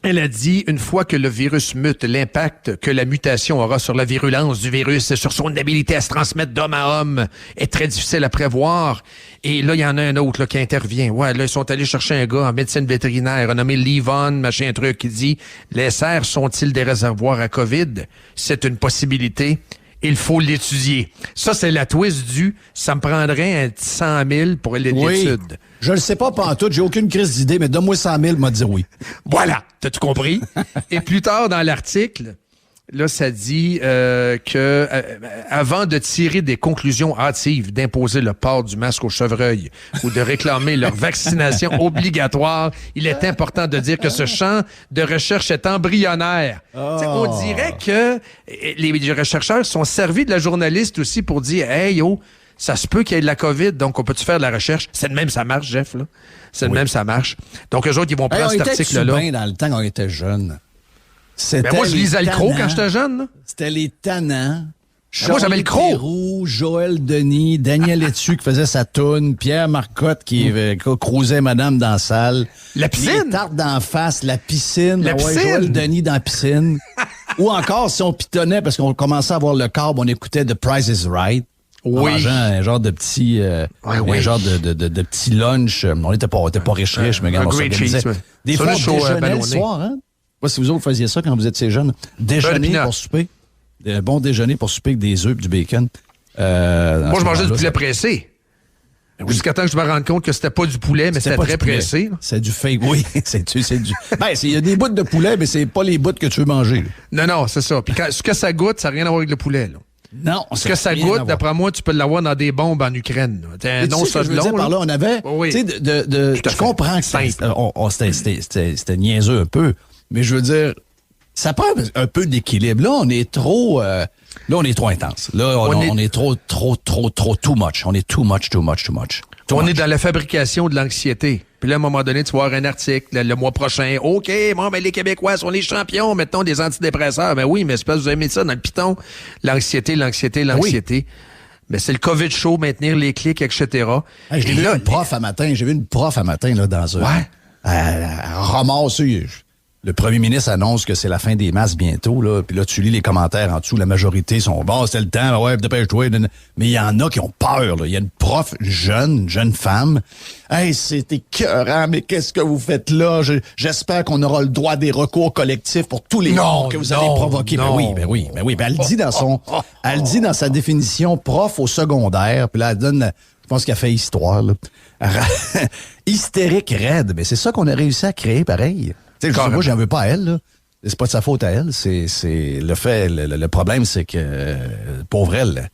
elle a dit, une fois que le virus mute, l'impact que la mutation aura sur la virulence du virus et sur son habilité à se transmettre d'homme à homme est très difficile à prévoir. Et là, il y en a un autre là, qui intervient. Ouais, là, ils sont allés chercher un gars en médecine vétérinaire, nommé Levon, machin truc, qui dit « Les cerfs sont-ils des réservoirs à COVID? C'est une possibilité. Il faut l'étudier. » Ça, c'est la twist du « Ça me prendrait un 100 000 pour l'étude. » Oui. Je le sais pas pantoute, j'ai aucune crise d'idée, mais donne-moi 100 000, m'a dit oui. Voilà, t'as tout compris. Et plus tard dans l'article, là, ça dit que avant de tirer des conclusions hâtives, d'imposer le port du masque aux chevreuils ou de réclamer leur vaccination obligatoire, il est important de dire que ce champ de recherche est embryonnaire. On dirait que les rechercheurs sont servis de la journaliste aussi pour dire « Hey, yo, ça se peut qu'il y ait de la COVID, donc on peut-tu faire de la recherche? » C'est de même ça marche, Jeff, là. C'est de même ça marche. Donc, eux autres, ils vont prendre cet article-là. On était bien dans le temps quand on était jeunes. Ben moi, je lisais le Croc quand j'étais jeune, là. C'était les tannants. Moi, j'avais le Croc. Joël Denis, Daniel Etu qui faisait sa toune, Pierre Marcotte qui croisait madame dans la salle. La piscine. Les tartes d'en face, la piscine. La piscine. Joël Denis dans la piscine. Ou encore, si on pitonnait parce qu'on commençait à avoir le câble, on écoutait The Price is Right. Oui. En mangeant un genre de petit, genre de petit lunch. On n'était pas riche, mais regarde, on s'organisait. Des fois, on déjeunait le soir, hein? Pas si vous autres faisiez ça quand vous étiez jeunes. Déjeuner pour souper. Bon déjeuner pour souper avec des œufs et du bacon. Moi, je mangeais du poulet pressé. Jusqu'à temps que je me rende compte que c'était pas du poulet, mais c'était très pressé. C'est du fake, oui. c'est du. Ben, il y a des bouts de poulet, mais c'est pas les bouts que tu veux manger. Là. Non, c'est ça. Puis ce que ça goûte, ça n'a rien à voir avec le poulet, là. Non. Ce que ça goûte, d'après moi, tu peux l'avoir dans des bombes en Ukraine. Non, ça je veux dire par là, on avait. Oui. Tu sais, je comprends que c'était niaiseux un peu, mais je veux dire, Ça prend un peu d'équilibre. Là, on est trop intense. Là, on est trop too much. On est too much. On est dans la fabrication de l'anxiété. Puis là, à un moment donné, tu vas avoir un article le mois prochain. OK, bon, ben les Québécois sont les champions, mettons des antidépresseurs. Ben oui, mais c'est parce que vous avez mis ça dans le piton. L'anxiété. Oui. Mais c'est le COVID show, maintenir les clics, etc. Hey, j'ai vu une prof un matin là, dans un... Ouais. Elle ramasse... Le premier ministre annonce que c'est la fin des masques bientôt, là. Puis là, tu lis les commentaires en dessous. La majorité sont bon, c'est le temps, ouais, dépêche-toi. Mais il y en a qui ont peur, là. Il y a une prof une jeune femme. Hey, c'est écœurant, mais qu'est-ce que vous faites là? J'espère qu'on aura le droit des recours collectifs pour tous les morts que vous allez provoquer. Ben oui. Ben, elle dit dans sa définition prof au secondaire. Puis là, elle donne, je pense qu'elle a fait histoire, là. Hystérique raide. Mais c'est ça qu'on a réussi à créer, pareil. Moi, j'en veux pas à elle, là. C'est pas de sa faute à elle. C'est le fait. Le problème, c'est que, pauvre elle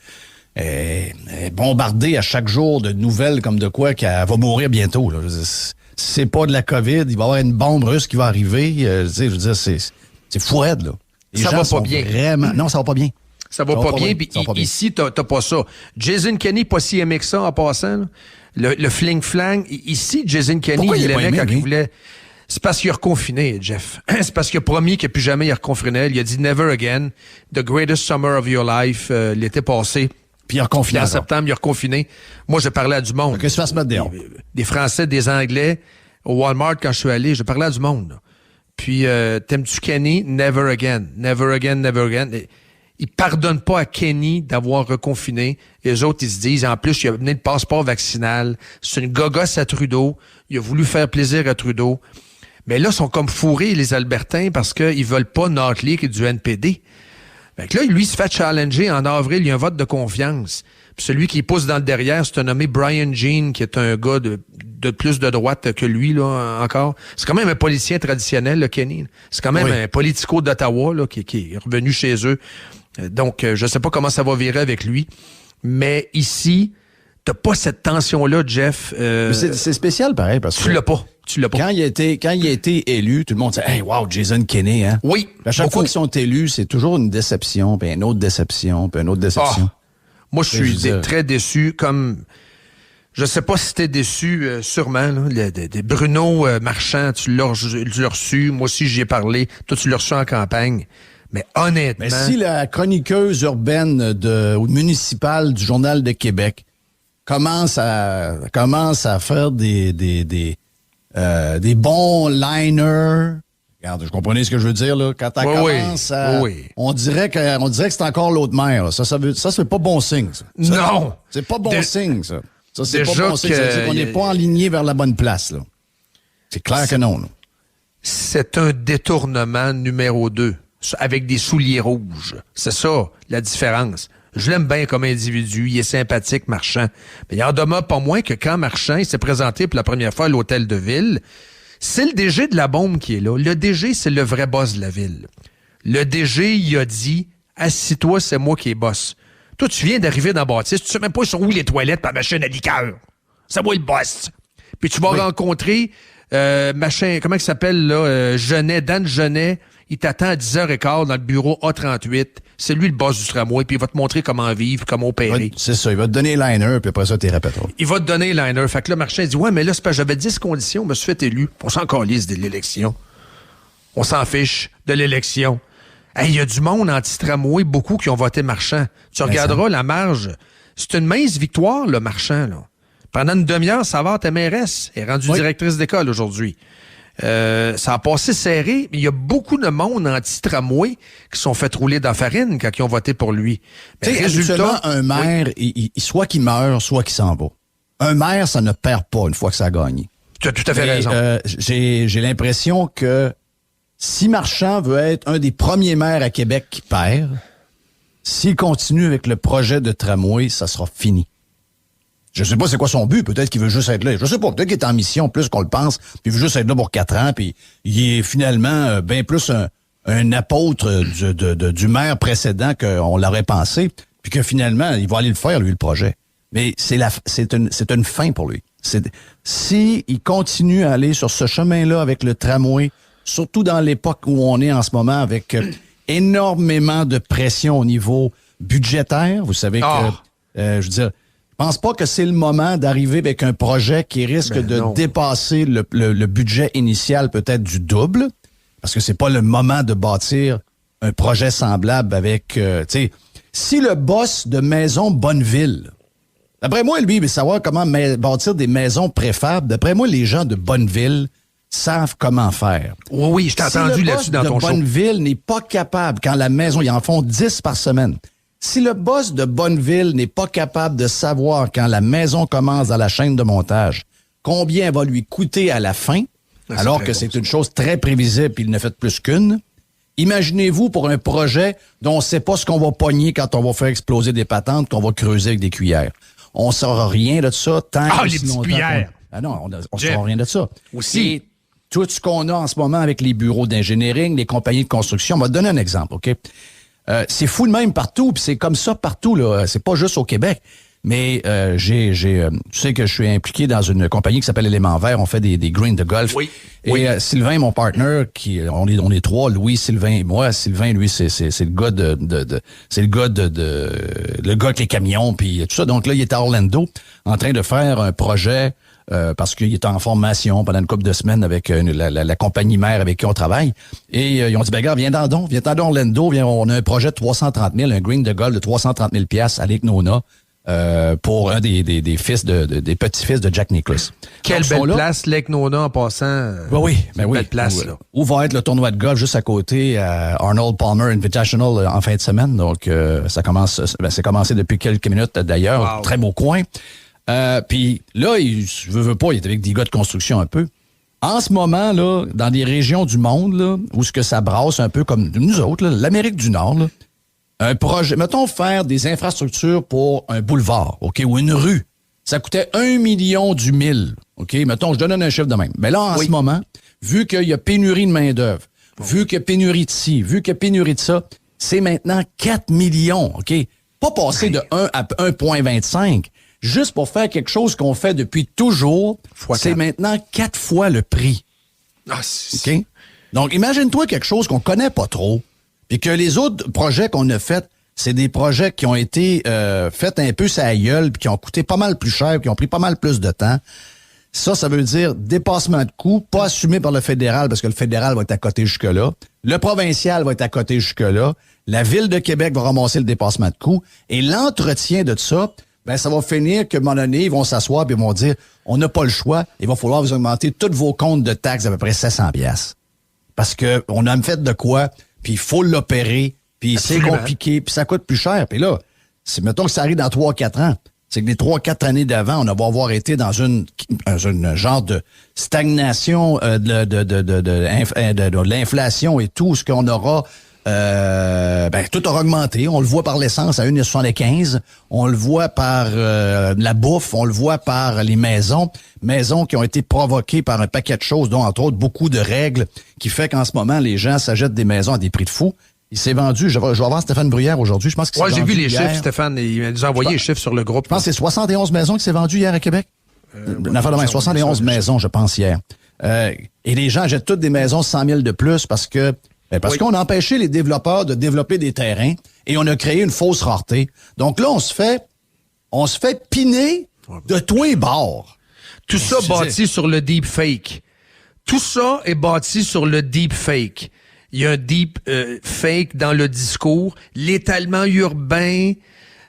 est bombardée à chaque jour de nouvelles comme de quoi qu'elle va mourir bientôt, là. C'est pas de la COVID. Il va y avoir une bombe russe qui va arriver. Je veux dire, c'est fou raide, là. Ça va pas bien. Vraiment... Non, ça va pas bien. Ça va pas bien. Puis ici, t'as pas ça. Jason Kenney, pas si aimé que ça en passant, là. Le fling-flang. Ici, Jason Kenney, il l'aimait quand il voulait... C'est parce qu'il a reconfiné, Jeff. C'est parce qu'il a promis que plus jamais il reconfinerait. Il a dit « Never again. The greatest summer of your life » l'été passé. Puis il a reconfiné. En septembre, il a reconfiné. Moi, je parlais à du monde. Qu'est-ce que tu fasses mettre dehors? Des Français, des Anglais. Au Walmart, quand je suis allé, je parlais à du monde. Là. Puis, t'aimes-tu Kenny? Never again. Never again, never again. Ils pardonnent pas à Kenny d'avoir reconfiné. Les autres, ils se disent, en plus, il a amené le passeport vaccinal. C'est une gogosse à Trudeau. Il a voulu faire plaisir à Trudeau. Mais là, ils sont comme fourrés, les Albertains, parce qu'ils veulent pas North League et du NPD. Fait que là, lui, il se fait challenger en avril, il y a un vote de confiance. Puis celui qui pousse dans le derrière, c'est un nommé Brian Jean, qui est un gars de plus de droite que lui, là, encore. C'est quand même un politicien traditionnel, le Kenny. C'est quand même un politico d'Ottawa, là, qui est revenu chez eux. Donc, je sais pas comment ça va virer avec lui. Mais ici, t'as pas cette tension-là, Jeff. C'est spécial, pareil, parce que... Tu l'as pas. Quand il a été élu, tout le monde dit « Hey, wow, Jason Kenney, hein? » Oui. À chaque fois qu'ils sont élus, c'est toujours une déception, puis une autre déception, puis une autre déception. Moi, je suis très déçu, comme... Je sais pas si t'es déçu, sûrement, là. Des Bruno Marchand, tu l'as reçu. Moi aussi, j'y ai parlé. Toi, tu l'as reçu en campagne. Mais honnêtement... Mais si la chroniqueuse urbaine ou municipale du Journal de Québec commence à faire des bons liners. Regarde, je comprenais ce que je veux dire, là. Quand elle commence à... On dirait que c'est encore l'autre mère. Ça, c'est pas bon signe, ça. Non! C'est pas bon signe, ça. Ça, c'est déjà pas bon signe. Ça veut dire qu'on n'est pas aligné vers la bonne place, là. C'est clair que non, là. C'est un détournement numéro 2, avec des souliers rouges. C'est ça, la différence. Je l'aime bien comme individu, il est sympathique, Marchand. Mais il en demeure pas moins que quand Marchand il s'est présenté pour la première fois à l'hôtel de ville, c'est le DG de la bombe qui est là. Le DG, c'est le vrai boss de la ville. Le DG, il a dit « Assis-toi, c'est moi qui est boss. » Toi, tu viens d'arriver dans Baptiste, tu sais même pas sur où les toilettes par machine à liqueur. C'est moi le boss. Puis tu vas rencontrer machin, comment il s'appelle là, Dan Genet. Il t'attend à 10h15 dans le bureau A38. C'est lui le boss du tramway, puis il va te montrer comment vivre, comment opérer. C'est ça, il va te donner liner, puis après ça, t'es répétera. Il va te donner liner. Fait que là, Marchand dit, ouais, mais là, c'est pas, j'avais 10 conditions, je me suis fait élu. On s'en calisse de l'élection. On s'en fiche de l'élection. Il y a du monde anti-tramway, beaucoup qui ont voté Marchand. Tu regarderas la marge. C'est une mince victoire, le Marchand, là. Pendant une demi-heure, ça va, ta mairesse est rendue directrice d'école aujourd'hui. Ça a passé serré, mais il y a beaucoup de monde anti-tramway qui sont fait rouler dans la farine quand ils ont voté pour lui. Tu sais, résultat, un maire, soit qu'il meurt, soit qu'il s'en va. Un maire, ça ne perd pas une fois que ça a gagné. Tu as tout à fait raison. J'ai l'impression que si Marchand veut être un des premiers maires à Québec qui perd, s'il continue avec le projet de tramway, ça sera fini. Je sais pas c'est quoi son but. Peut-être qu'il veut juste être là. Je sais pas. Peut-être qu'il est en mission plus qu'on le pense. Puis il veut juste être là pour 4 ans. Puis il est finalement bien plus un apôtre du maire précédent qu'on l'aurait pensé. Puis que finalement, il va aller le faire, lui, le projet. Mais c'est une fin pour lui. Si il continue à aller sur ce chemin-là avec le tramway, surtout dans l'époque où on est en ce moment avec énormément de pression au niveau budgétaire. Vous savez que, je veux dire, je pense pas que c'est le moment d'arriver avec un projet qui risque de dépasser le budget initial peut-être du double, parce que c'est pas le moment de bâtir un projet semblable avec, tu sais, si le boss de Maison Bonneville, d'après moi, lui, il veut savoir comment bâtir des maisons préfables. D'après moi, les gens de Bonneville savent comment faire. Oui, je t'ai entendu là-dessus dans ton show. Si le boss de Bonneville n'est pas capable, quand la maison, ils en font 10 par semaine, si le boss de Bonneville n'est pas capable de savoir quand la maison commence dans la chaîne de montage, combien elle va lui coûter à la fin, alors que c'est une chose très prévisible et il ne fait plus qu'une, imaginez-vous pour un projet dont on ne sait pas ce qu'on va pogner quand on va faire exploser des patentes, qu'on va creuser avec des cuillères. On ne saura rien de ça tant que les petites cuillères! Non, on ne saura rien de ça. Aussi. Et tout ce qu'on a en ce moment avec les bureaux d'ingénierie, les compagnies de construction, on va te donner un exemple, OK? C'est fou de même partout, puis c'est comme ça partout, là. C'est pas juste au Québec. Mais tu sais que je suis impliqué dans une compagnie qui s'appelle Élément Vert. On fait des greens de golf. Oui. Et Sylvain, mon partner, on est trois, Louis, Sylvain et moi. Sylvain, lui, c'est le gars le gars avec les camions puis tout ça. Donc là, il est à Orlando en train de faire un projet parce qu'il est en formation pendant une couple de semaines avec la compagnie mère avec qui on travaille. Et ils ont dit, ben gars, viens dans Orlando, on a un projet de 330 000, un green de golf de 330 000 à Lake Nona. Pour un des des petits-fils de Jack Nicklaus. Quelle belle place, Lake Nona, en passant. Oui. Belle place, là. Où va être le tournoi de golf juste à côté, Arnold Palmer Invitational en fin de semaine. Donc, c'est commencé depuis quelques minutes d'ailleurs. Wow. Très beau coin. Puis là, je veux pas, il est avec des gars de construction un peu. En ce moment, là, dans des régions du monde, là, où ce que ça brasse un peu comme nous autres, là, l'Amérique du Nord, là, un projet, mettons faire des infrastructures pour un boulevard, OK, ou une rue. Ça coûtait 1 million du 1000, OK? Mettons, je donne un chiffre de même. Mais là, en ce moment, vu qu'il y a pénurie de main-d'œuvre, vu qu'il y a pénurie de ci, vu qu'il y a pénurie de ça, c'est maintenant 4 millions, OK? Pas passer de 1 à 1,25. Juste pour faire quelque chose qu'on fait depuis toujours, c'est maintenant 4 fois le prix. OK? Donc, imagine-toi quelque chose qu'on connaît pas trop, et que les autres projets qu'on a faits, c'est des projets qui ont été faits un peu sur la gueule, puis qui ont coûté pas mal plus cher, puis qui ont pris pas mal plus de temps. Ça veut dire dépassement de coûts, pas assumé par le fédéral, parce que le fédéral va être à côté jusque-là. Le provincial va être à côté jusque-là. La Ville de Québec va ramasser le dépassement de coûts. Et l'entretien de ça, ben ça va finir qu'à un moment donné, ils vont s'asseoir et ils vont dire, on n'a pas le choix, il va falloir vous augmenter tous vos comptes de taxes d'à peu près 700$. Parce que on a fait de quoi, puis il faut l'opérer, puis c'est compliqué, puis ça coûte plus cher. Puis là, mettons que ça arrive dans 3-4 ans, c'est que les 3-4 années d'avant, on va avoir été dans une genre de stagnation de l'inflation et tout, ce qu'on aura... tout aura augmenté. On le voit par l'essence à 1,75. On le voit par la bouffe. On le voit par les maisons. Maisons qui ont été provoquées par un paquet de choses, dont entre autres beaucoup de règles, qui fait qu'en ce moment, les gens s'achètent des maisons à des prix de fou. Il s'est vendu, je vais avoir Stéphane Bruyère aujourd'hui, je pense que j'ai vu les chiffres, Stéphane, il nous a envoyé les chiffres sur le groupe. Je pense que c'est 71 maisons qui s'est vendues hier à Québec. 71 maisons, je pense, hier. Et les gens achètent toutes des maisons 100 000 de plus parce qu'on a empêché les développeurs de développer des terrains et on a créé une fausse rareté. Donc là, on se fait piner de tous les bords. Tout ça bâti sur le deepfake. Tout ça est bâti sur le deepfake. Il y a un deep fake dans le discours. L'étalement urbain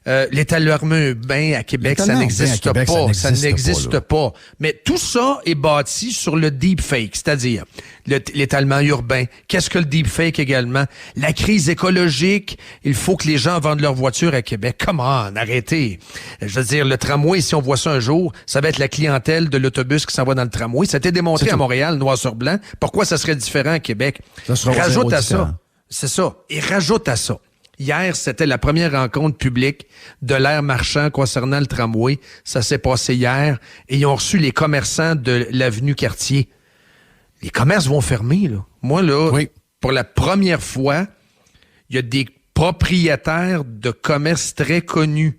à Québec, ça n'existe pas. Ça n'existe pas. Mais tout ça est bâti sur le deepfake, c'est-à-dire l'étalement urbain. Qu'est-ce que le deepfake également? La crise écologique. Il faut que les gens vendent leur voiture à Québec. Come on, arrêtez. Je veux dire, le tramway, si on voit ça un jour, ça va être la clientèle de l'autobus qui s'en va dans le tramway. Ça a été démontré à Montréal, noir sur blanc. Pourquoi ça serait différent à Québec? Rajoute à ça. C'est ça. Et rajoute à ça. Hier, c'était la première rencontre publique de l'ère marchand concernant le tramway. Ça s'est passé hier. Et ils ont reçu les commerçants de l'avenue Cartier. Les commerces vont fermer, là. Moi, là, pour la première fois, il y a des propriétaires de commerces très connus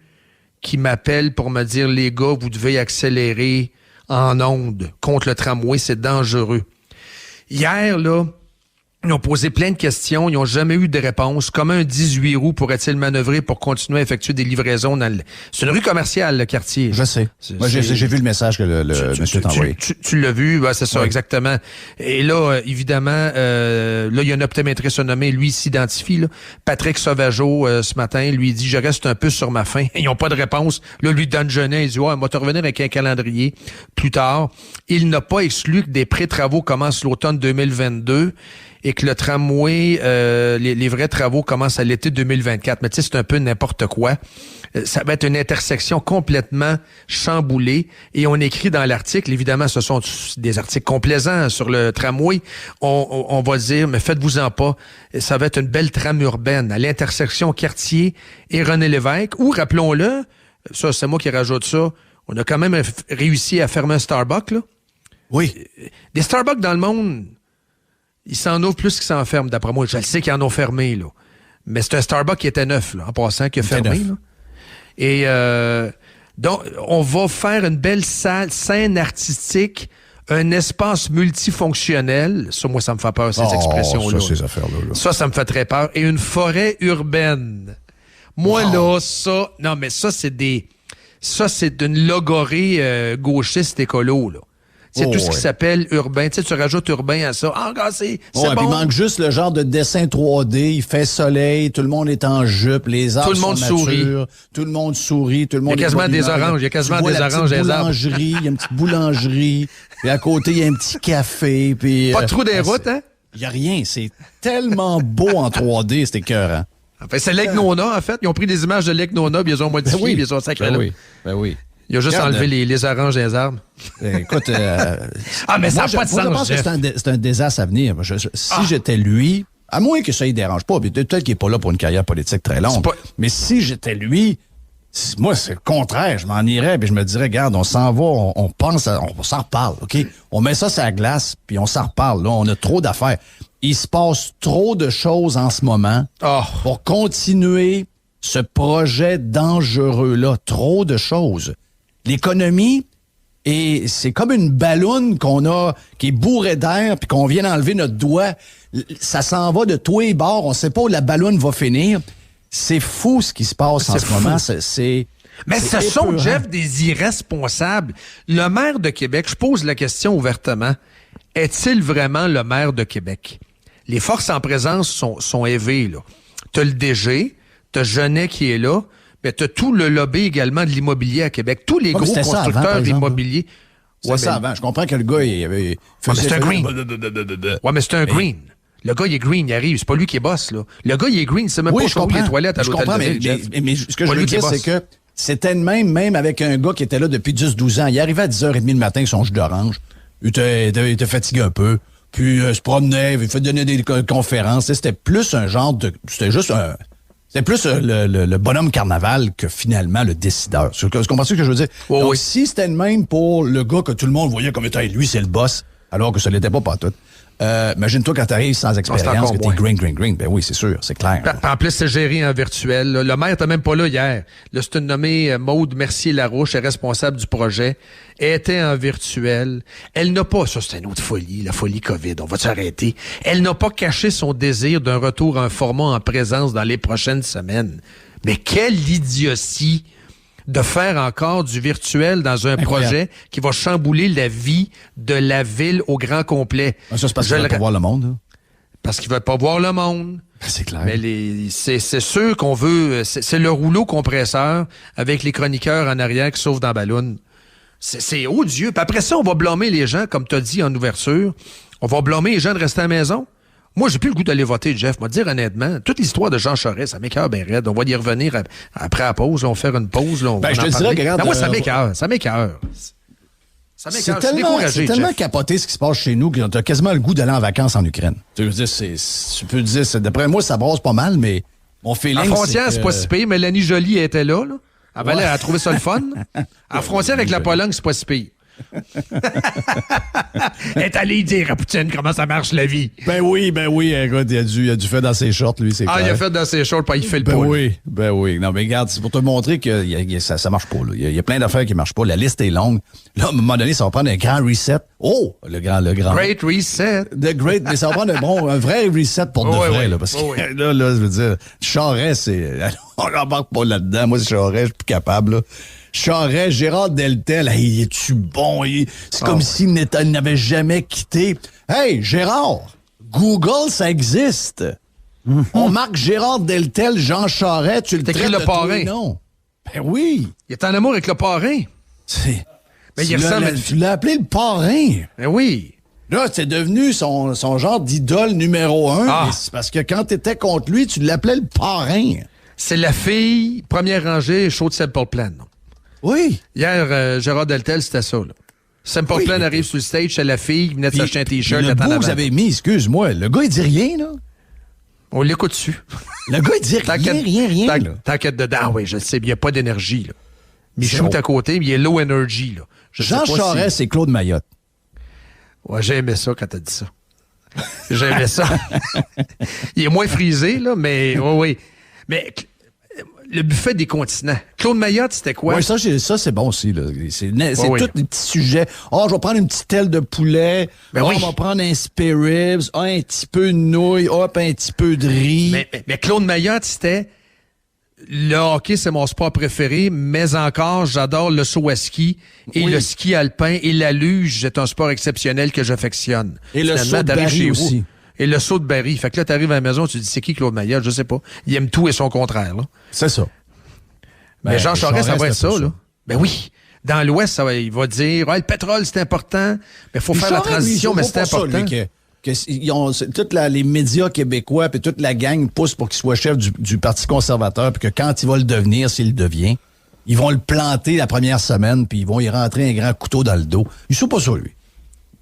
qui m'appellent pour me dire, les gars, vous devez accélérer en ondes contre le tramway, c'est dangereux. Hier, là, Ils ont posé plein de questions, ils n'ont jamais eu de réponse. Comment un 18 roues pourrait-il manœuvrer pour continuer à effectuer des livraisons dans le... C'est une rue commerciale, le quartier. Je sais. Moi, j'ai vu le message que le monsieur t'a envoyé. Tu l'as vu, c'est ça, exactement. Et là, évidemment, là, il y a un optométriste nommé, lui, il s'identifie, là. Patrick Sauvageau, ce matin, lui dit, je reste un peu sur ma faim. Ils n'ont pas de réponse. Là, lui, Dan Genet, il dit, on va te revenir avec un calendrier plus tard. Il n'a pas exclu que des pré-travaux commencent l'automne 2022. Et que le tramway, les vrais travaux commencent à l'été 2024. Mais tu sais, c'est un peu n'importe quoi. Ça va être une intersection complètement chamboulée. Et on écrit dans l'article, évidemment, ce sont des articles complaisants sur le tramway. On va dire, mais faites-vous-en pas, ça va être une belle trame urbaine à l'intersection Cartier et René-Lévesque. Ou, rappelons-le, ça, c'est moi qui rajoute ça, on a quand même réussi à fermer un Starbucks, là. Oui. Des Starbucks dans le monde... Ils s'en ouvrent plus qu'ils s'en ferment, d'après moi. Je le sais qu'ils en ont fermé, là. Mais c'est un Starbucks qui était neuf, là, en passant, qui a fermé. Là. Et donc, on va faire une belle scène artistique, un espace multifonctionnel. Ça, moi, ça me fait peur, ces expressions-là. Ça, ces affaires-là. Là. Ça me fait très peur. Et une forêt urbaine. Moi, là, ça... Non, mais ça, c'est des... Ça, c'est d'une logorée gauchiste écolo, là. C'est tout ce qui s'appelle urbain. Tu sais, tu rajoutes urbain à ça. Ah, c'est bon. Puis il manque juste le genre de dessin 3D. Il fait soleil, tout le monde est en jupe, les arbres sont matures, tout le monde sourit, tout le monde. Il y a quasiment des oranges. Il y a quasiment des oranges des arbres. Il y a une petite boulangerie. Puis à côté, il y a un petit café. Puis, pas de trou des routes, hein? Il n'y a rien. C'est tellement beau en 3D, c'est écœurant. Enfin, c'est Lake Nona, en fait. Ils ont pris des images de Lake Nona, puis ils ont modifié, puis ils ont sacré là. Ben oui. Il a juste enlevé les oranges des arbres. Écoute, mais ça n'a pas de sens, je pense que c'est un désastre à venir. Si j'étais lui, à moins que ça ne dérange pas, peut-être qu'il n'est pas là pour une carrière politique très longue, mais si j'étais lui, moi, c'est le contraire. Je m'en irais, puis je me dirais, regarde, on s'en va, on pense, on s'en reparle, OK? On met ça sur la glace, puis on s'en reparle. Là, on a trop d'affaires. Il se passe trop de choses en ce moment pour continuer ce projet dangereux-là. Trop de choses. L'économie, et c'est comme une balloune qu'on a, qui est bourrée d'air, puis qu'on vient d'enlever notre doigt. Ça s'en va de tous les bords. On ne sait pas où la balloune va finir. C'est fou ce qui se passe en ce moment. Mais ce sont, Jeff, des irresponsables. Le maire de Québec, je pose la question ouvertement, est-il vraiment le maire de Québec? Les forces en présence sont élevées, là. T'as le DG, t'as Genet qui est là, mais t'as tout le lobby également de l'immobilier à Québec. Tous les gros constructeurs immobiliers. C'est ça avant. Je comprends que le gars, il avait... mais c'est un green. Ouais, mais c'est un green. Le gars, il est green, il arrive. C'est pas lui qui est boss, là. Le gars, il est green. C'est même pas chaud les toilettes à l'hôtel de ville. Mais ce que je veux dire, c'est que c'était même avec un gars qui était là depuis 10-12 ans. Il arrivait à 10h30 le matin avec son jus d'orange. Il était fatigué un peu. Puis il se promenait, il fait donner des conférences. C'était plus un genre de... C'était plus le bonhomme carnaval que finalement le décideur. Tu comprends ce que je veux dire? Donc, si c'était le même pour le gars que tout le monde voyait comme étant lui, c'est le boss, alors que ce l'était pas tout. Imagine-toi quand t'arrives sans expérience, que t'es green. Ben oui, c'est sûr, c'est clair. En plus, c'est géré en virtuel. Le maire était même pas là hier. Là, c'est une nommée Maude Mercier-Larouche, elle est responsable du projet. Elle était en virtuel. Elle n'a pas, ça c'est une autre folie, la folie COVID, on va s'arrêter. Elle n'a pas caché son désir d'un retour à un format en présence dans les prochaines semaines. Mais quelle idiotie de faire encore du virtuel dans un projet qui va chambouler la vie de la ville au grand complet. Ça, c'est parce qu'ils veulent pas voir le monde. Hein? Parce qu'ils veulent pas voir le monde. C'est clair. Mais c'est sûr qu'on veut... C'est le rouleau compresseur avec les chroniqueurs en arrière qui sauvent dans la balloune. C'est odieux. Puis après ça, on va blâmer les gens, comme tu as dit en ouverture. On va blâmer les gens de rester à la maison. Moi, j'ai plus le goût d'aller voter, Jeff. Moi, dire honnêtement, toute l'histoire de Jean Charest, ça m'écoeure bien raide. On va y revenir après la pause. Là, on va faire une pause. Là, on va je te dirais que, regarde... moi, ça m'écoeur. Ça m'écoeur. C'est tellement capoté ce qui se passe chez nous que t'as quasiment le goût d'aller en vacances en Ukraine. Tu peux dire, d'après moi, ça brasse pas mal, mais mon feeling, à frontière, c'est pas si pire. Mélanie Joly était là. Elle a trouvé ça le fun. À frontière avec la Pologne, c'est pas si pire. Elle est allée dire à Poutine comment ça marche la vie. Ben oui. Écoute, il a du fait dans ses shorts, lui, c'est clair. Il a fait dans ses shorts, pas il fait le pot. Ben oui. Non, mais regarde, c'est pour te montrer que ça marche pas. Là. Il y a plein d'affaires qui marchent pas. La liste est longue. Là, à un moment donné, ça va prendre un grand reset. Oh, le grand. Great reset. The great, mais ça va prendre un vrai reset pour de vrai. Là, parce que là, je veux dire, Charest, on n'embarque pas là-dedans. Moi, c'est Charest, je suis plus capable. Là. Charest, Gérard Deltel, hey, es-tu bon? C'est comme s'il n'avait jamais quitté. Hey, Gérard, Google, ça existe. On marque Gérard Deltel, Jean Charest, tu le traites le parrain. Non. Ben oui. Il est en amour avec le parrain. Mais tu l'as appelé le parrain. Ben oui. Là, c'est devenu son genre d'idole numéro 1. C'est parce que quand t'étais contre lui, tu l'appelais le parrain. C'est la fille, première rangée, show de Simple Plan. Oui. Hier, Gérard Deltel, c'était ça. Là. Simple Plan arrive sur le stage, c'est la fille, il venait de s'acheter un T-shirt. Le bout que vous avez mis, excuse-moi, le gars, il dit rien, là. On l'écoute dessus. Le gars, il dit rien. T'inquiète dedans. Ah oui, je sais, il n'y a pas d'énergie, là. Michou est à côté, mais il est low energy, là. Jean Charest, c'est Claude Mayotte. Ouais, j'ai aimé ça quand t'as dit ça. J'aimais ça. Il est moins frisé, là, mais oui. Mais le buffet des continents. Claude Mayotte, c'était quoi? Oui, ça c'est bon aussi. Là. C'est tous des petits sujets. Oh, je vais prendre une petite aile de poulet. On va prendre un spare ribs. Un petit peu de nouilles. Hop, un petit peu de riz. Mais Claude Mayotte, c'était... Le hockey, c'est mon sport préféré, mais encore, j'adore le saut à ski et le ski alpin et la luge, c'est un sport exceptionnel que j'affectionne. Et le saut de Barry aussi. Et le saut de Barry. Fait que là, t'arrives à la maison, tu te dis, c'est qui Claude Mayotte? Je sais pas. Il aime tout et son contraire, là. C'est ça. Mais Jean Charest, ça va être ça, là. Ben oui. Dans l'Ouest, il va dire, le pétrole, c'est important. Mais il faut faire la transition, mais c'est important. Tous les médias québécois puis toute la gang pousse pour qu'il soit chef du Parti conservateur, puis que quand il va le devenir, s'il le devient, ils vont le planter la première semaine, puis ils vont y rentrer un grand couteau dans le dos. Il ne pas ça, lui.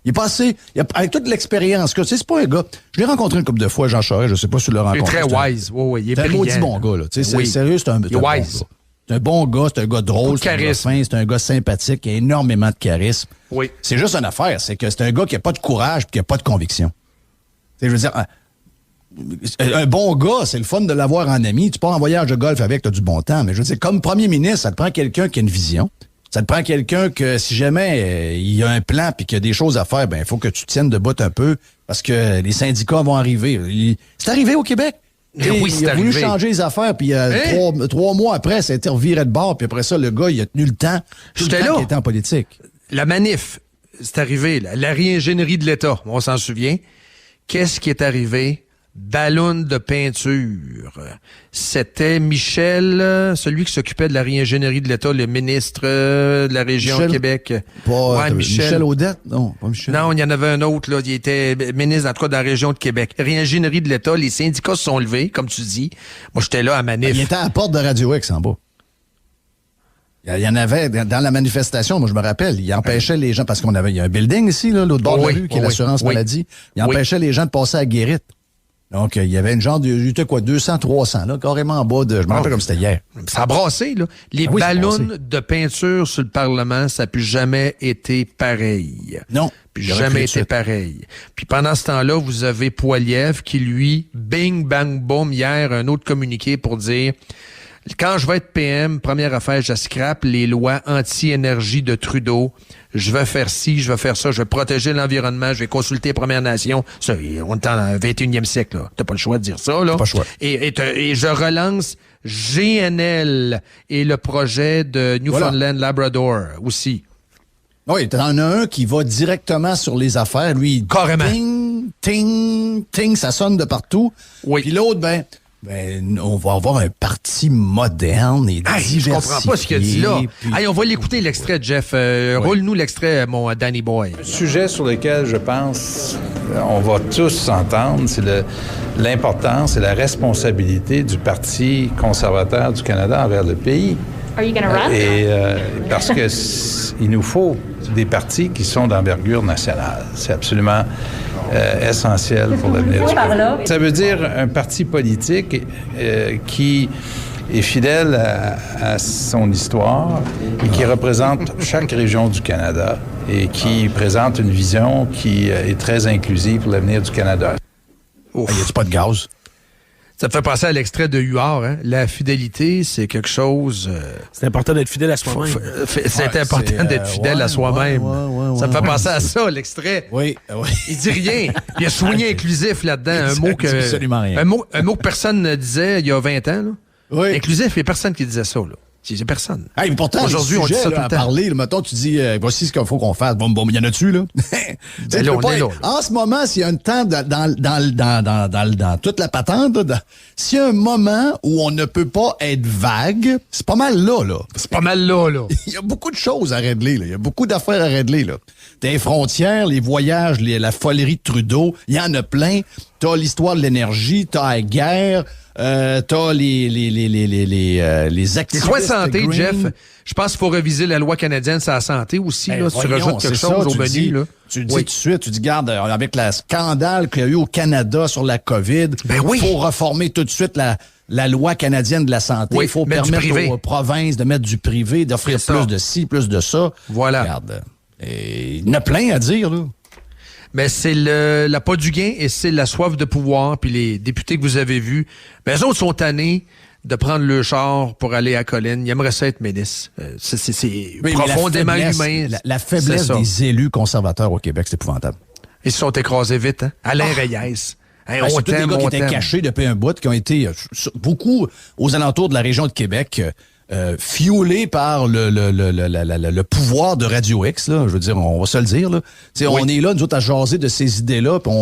Il est passé, avec toute l'expérience que c'est pas un gars. Je l'ai rencontré une couple de fois, Jean Charest, je sais pas si tu l'as rencontré. Il est très wise. Oui, il est un maudit bon gars, là. C'est sérieux, c'est un bon gars. C'est un bon gars, c'est un gars drôle, c'est un gars fin, c'est un gars sympathique, il a énormément de charisme. Oui. C'est juste une affaire, c'est que c'est un gars qui a pas de courage et qui a pas de conviction. Je veux dire, un bon gars, c'est le fun de l'avoir en ami. Tu pars en voyage de golf avec, t'as du bon temps. Mais je veux dire, comme premier ministre, ça te prend quelqu'un qui a une vision. Ça te prend quelqu'un que, si jamais il y a un plan puis qu'il y a des choses à faire, ben il faut que tu tiennes debout un peu parce que les syndicats vont arriver. C'est arrivé au Québec. Il a voulu changer les affaires, puis 3 mois après, ça a été reviré de bord, puis après ça, le gars, il a tenu le temps. J'étais là. Qu'il était en politique. La manif, c'est arrivé, là. La réingénierie de l'État, on s'en souvient. Qu'est-ce qui est arrivé? Ballon de peinture. C'était Michel, celui qui s'occupait de la réingénierie de l'État, le ministre de la région de Québec. Michel Audette? Non, pas Michel. Non, il y en avait un autre, là. Il était ministre, en tout cas, de la région de Québec. Réingénierie de l'État, les syndicats se sont levés, comme tu dis. Moi, j'étais là à manif. Il était à la porte de Radio X en bas. Il y en avait dans la manifestation, moi je me rappelle, il empêchait les gens, parce il y a un building ici, là, l'autre bord de la rue, qui est l'assurance maladie. Il empêchait les gens de passer à Guérite. Donc, il y avait une genre de, 200, 300, là, carrément en bas de, je me rappelle comme c'était hier. Ça a brassé, là. Les ballons de peinture sur le Parlement, ça n'a plus jamais été pareil. Non. Puis jamais été pareil. Puis pendant ce temps-là, vous avez Poilievre qui, lui, bing, bang, boom, hier, un autre communiqué pour dire, quand je vais être PM, première affaire, je scrape les lois anti-énergie de Trudeau. Je vais faire ci, je vais faire ça, je vais protéger l'environnement, je vais consulter les Premières Nations. Ça, on est en 21e siècle, là. T'as pas le choix de dire ça, là. Pas le choix. Et je relance GNL et le projet de Newfoundland Labrador aussi. Oui, t'en as un qui va directement sur les affaires. Lui, carrément. Ting, ting, ting, ça sonne de partout. Oui. Puis l'autre, on va avoir un parti moderne et diversifié. Je comprends pas ce qu'il a dit là. Puis... on va l'écouter, l'extrait, Jeff. Roule-nous l'extrait, mon Danny Boy. Le sujet sur lequel, je pense, on va tous s'entendre, c'est l'importance et la responsabilité du Parti conservateur du Canada envers le pays. Are you gonna run? Et parce que il nous faut des partis qui sont d'envergure nationale. C'est absolument essentiel pour l'avenir du Québec. Ça veut dire un parti politique qui est fidèle à son histoire et qui représente chaque région du Canada et qui présente une vision qui est très inclusive pour l'avenir du Canada. Il n'y a pas de gaz. Ça te fait penser à l'extrait de Huard, hein? La fidélité, c'est quelque chose... c'est important d'être fidèle à soi-même. C'est important d'être fidèle à soi-même. Ça me fait penser à ça, l'extrait. Oui. Il dit rien. Il y a soigné inclusif là-dedans. Absolument rien. Un mot que personne ne disait il y a 20 ans. Là. Oui. Inclusif, il n'y a personne qui disait ça. Là. C'est personne. Hey, mais pourtant, aujourd'hui, on dit ça tout le temps. Parler, mettons, tu dis, voici ce qu'il faut qu'on fasse. Bon, il y en a-tu, là? Ben là, là. En ce moment, s'il y a un temps dans toute la patente, s'il y a un moment où on ne peut pas être vague, c'est pas mal là. C'est pas mal là. Il y a beaucoup de choses à régler, là. Il y a beaucoup d'affaires à régler, là. T'as les frontières, les voyages, la folerie de Trudeau, il y en a plein. T'as l'histoire de l'énergie, t'as la guerre, t'as les activistes. Les soins de santé, green. Jeff, je pense qu'il faut reviser la loi canadienne sur la santé aussi. Là, si tu rajoutes quelque chose au menu. Là. Tu dis tout de suite, tu dis, regarde, avec le scandale qu'il y a eu au Canada sur la COVID, il faut reformer tout de suite la loi canadienne de la santé. Il faut permettre aux provinces de mettre du privé, d'offrir plus de ci, plus de ça. Voilà. Regarde, il y en a plein à dire, là. Mais c'est la pas du gain et c'est la soif de pouvoir. Puis les députés que vous avez vus, ben, eux autres sont tannés de prendre le char pour aller à Colline. Ils aimeraient ça être ministre. C'est profondément humain. La faiblesse des élus conservateurs au Québec, c'est épouvantable. Ils se sont écrasés vite. Hein? Alain Reyes. Hey, on t'aime, des gars qui étaient cachés depuis un bout, qui ont été beaucoup aux alentours de la région de Québec, fiolés par le pouvoir de Radio X, là. Je veux dire, on va se le dire, là. On est là, nous autres, à jaser de ces idées-là, puis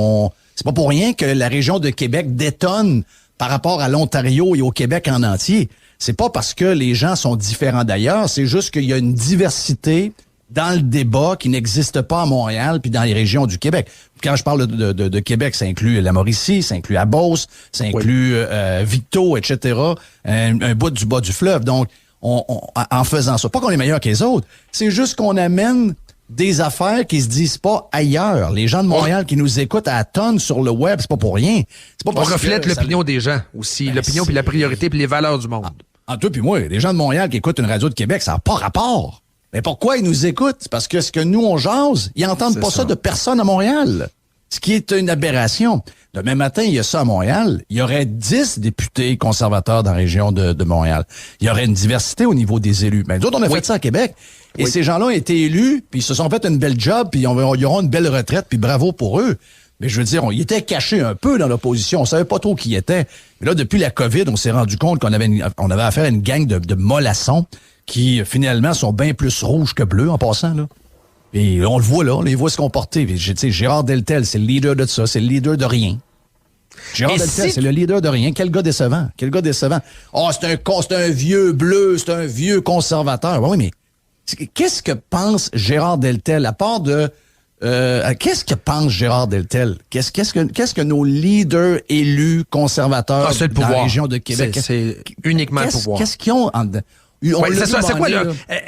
c'est pas pour rien que la région de Québec détonne par rapport à l'Ontario et au Québec en entier. C'est pas parce que les gens sont différents d'ailleurs, c'est juste qu'il y a une diversité dans le débat qui n'existe pas à Montréal puis dans les régions du Québec. Quand je parle de Québec, ça inclut la Mauricie, ça inclut la Beauce, ça inclut Victo, etc., un bout du bas du fleuve. Donc, en faisant ça, pas qu'on est meilleur que les autres, c'est juste qu'on amène des affaires qui se disent pas ailleurs. Les gens de Montréal qui nous écoutent à tonnes sur le web, c'est pas pour rien. C'est pas on reflète l'opinion des gens aussi, l'opinion puis la priorité puis les valeurs du monde. En toi puis moi, les gens de Montréal qui écoutent une radio de Québec, ça n'a pas rapport. Mais pourquoi ils nous écoutent? C'est parce que ce que nous, on jase, ils n'entendent pas ça de personne à Montréal. Ce qui est une aberration. Demain matin, il y a ça à Montréal. Il y aurait 10 députés conservateurs dans la région de Montréal. Il y aurait une diversité au niveau des élus. Mais nous autres, on a fait ça à Québec. Et ces gens-là ont été élus, puis ils se sont fait une belle job, puis ils auront une belle retraite, puis bravo pour eux. Mais je veux dire, ils étaient cachés un peu dans l'opposition. On savait pas trop qui ils étaient. Mais là, depuis la COVID, on s'est rendu compte qu'on avait affaire à une gang de mollassons qui, finalement, sont bien plus rouges que bleus, en passant, là. Et on le voit, là, on les voit se comporter. Gérard Deltel, c'est le leader de ça, c'est le leader de rien. Gérard Deltel, c'est le leader de rien. Quel gars décevant. Oh, c'est un vieux bleu, c'est un vieux conservateur. Oui, mais qu'est-ce que pense Gérard Deltel, à part de... qu'est-ce que pense Gérard Deltel? Qu'est-ce que nos leaders élus conservateurs dans la région de Québec... C'est uniquement le pouvoir. Qu'est-ce qu'ils ont en... c'est quoi, là?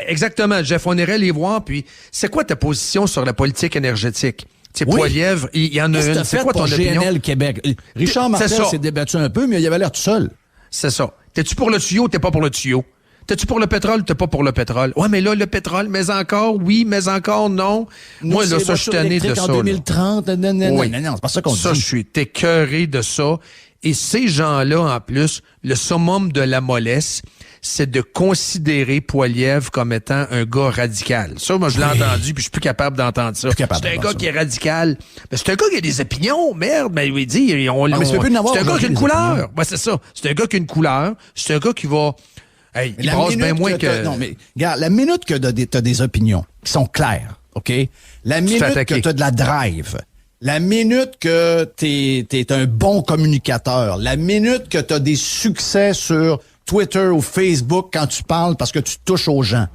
Exactement, Jeff, on irait les voir, puis c'est quoi ta position sur la politique énergétique? Poilievre, il y en a une. C'est quoi ton opinion? GNL Québec. Richard Martel s'est débattu un peu, mais il avait l'air tout seul. C'est ça. T'es-tu pour le tuyau ou t'es pas pour le tuyau? T'es-tu pour le pétrole ou t'es pas pour le pétrole? Ouais, mais là, le pétrole, mais encore, oui, mais encore, non. Moi, là, ça, je suis tanné de ça. En 2030, non, c'est pas ça qu'on dit. Ça, je suis écœuré de ça. Et ces gens-là, en plus, le summum de la mollesse, c'est de considérer Poilievre comme étant un gars radical. Ça, moi, je l'ai entendu, puis je suis plus capable d'entendre ça. C'est un gars qui est radical. Mais c'est un gars qui a des opinions, merde. Mais il dit, c'est un gars qui a une couleur. Ben, c'est ça. C'est un gars qui a une couleur. C'est un gars qui va... Hey, il brasse bien moins que... Non, mais regarde, la minute que t'as des opinions qui sont claires, OK? La minute que t'as de la drive... La minute que t'es un bon communicateur, la minute que t'as des succès sur Twitter ou Facebook quand tu parles parce que tu touches aux gens,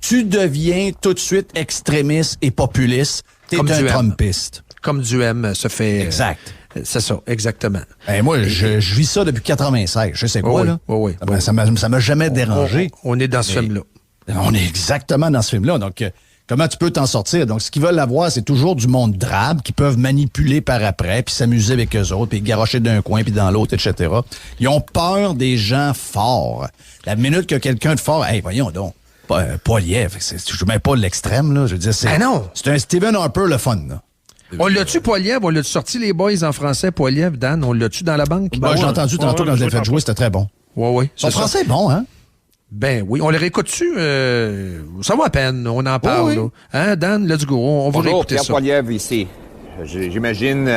tu deviens tout de suite extrémiste et populiste. T'es un trumpiste. Comme Duhem se fait... Exact. C'est ça, exactement. Moi, je vis ça depuis 96. Je sais quoi, là? Oui. Ça m'a jamais dérangé. On est dans ce film-là. On est exactement dans ce film-là. Donc... comment tu peux t'en sortir? Donc, ce qu'ils veulent avoir, c'est toujours du monde drabe qui peuvent manipuler par après, puis s'amuser avec eux autres, puis garrocher d'un coin, puis dans l'autre, etc. Ils ont peur des gens forts. La minute que quelqu'un de fort... Hey, voyons donc. Poilievre. Je ne mets pas l'extrême, là. Je veux dire, c'est un Stephen Harper le fun, là. On l'a-tu, Poilievre? On l'a-tu sorti les boys en français, Poilievre, Dan? On l'a-tu dans la banque? J'ai entendu tantôt quand je l'ai fait jouer, c'était très bon. Oui. Son français est bon, hein? Ben oui. On le réécoute-tu? Ça vaut à peine. On en parle, là. Hein, Dan? Let's go. On va réécouter Pierre ça. Poilievre ici. J'imagine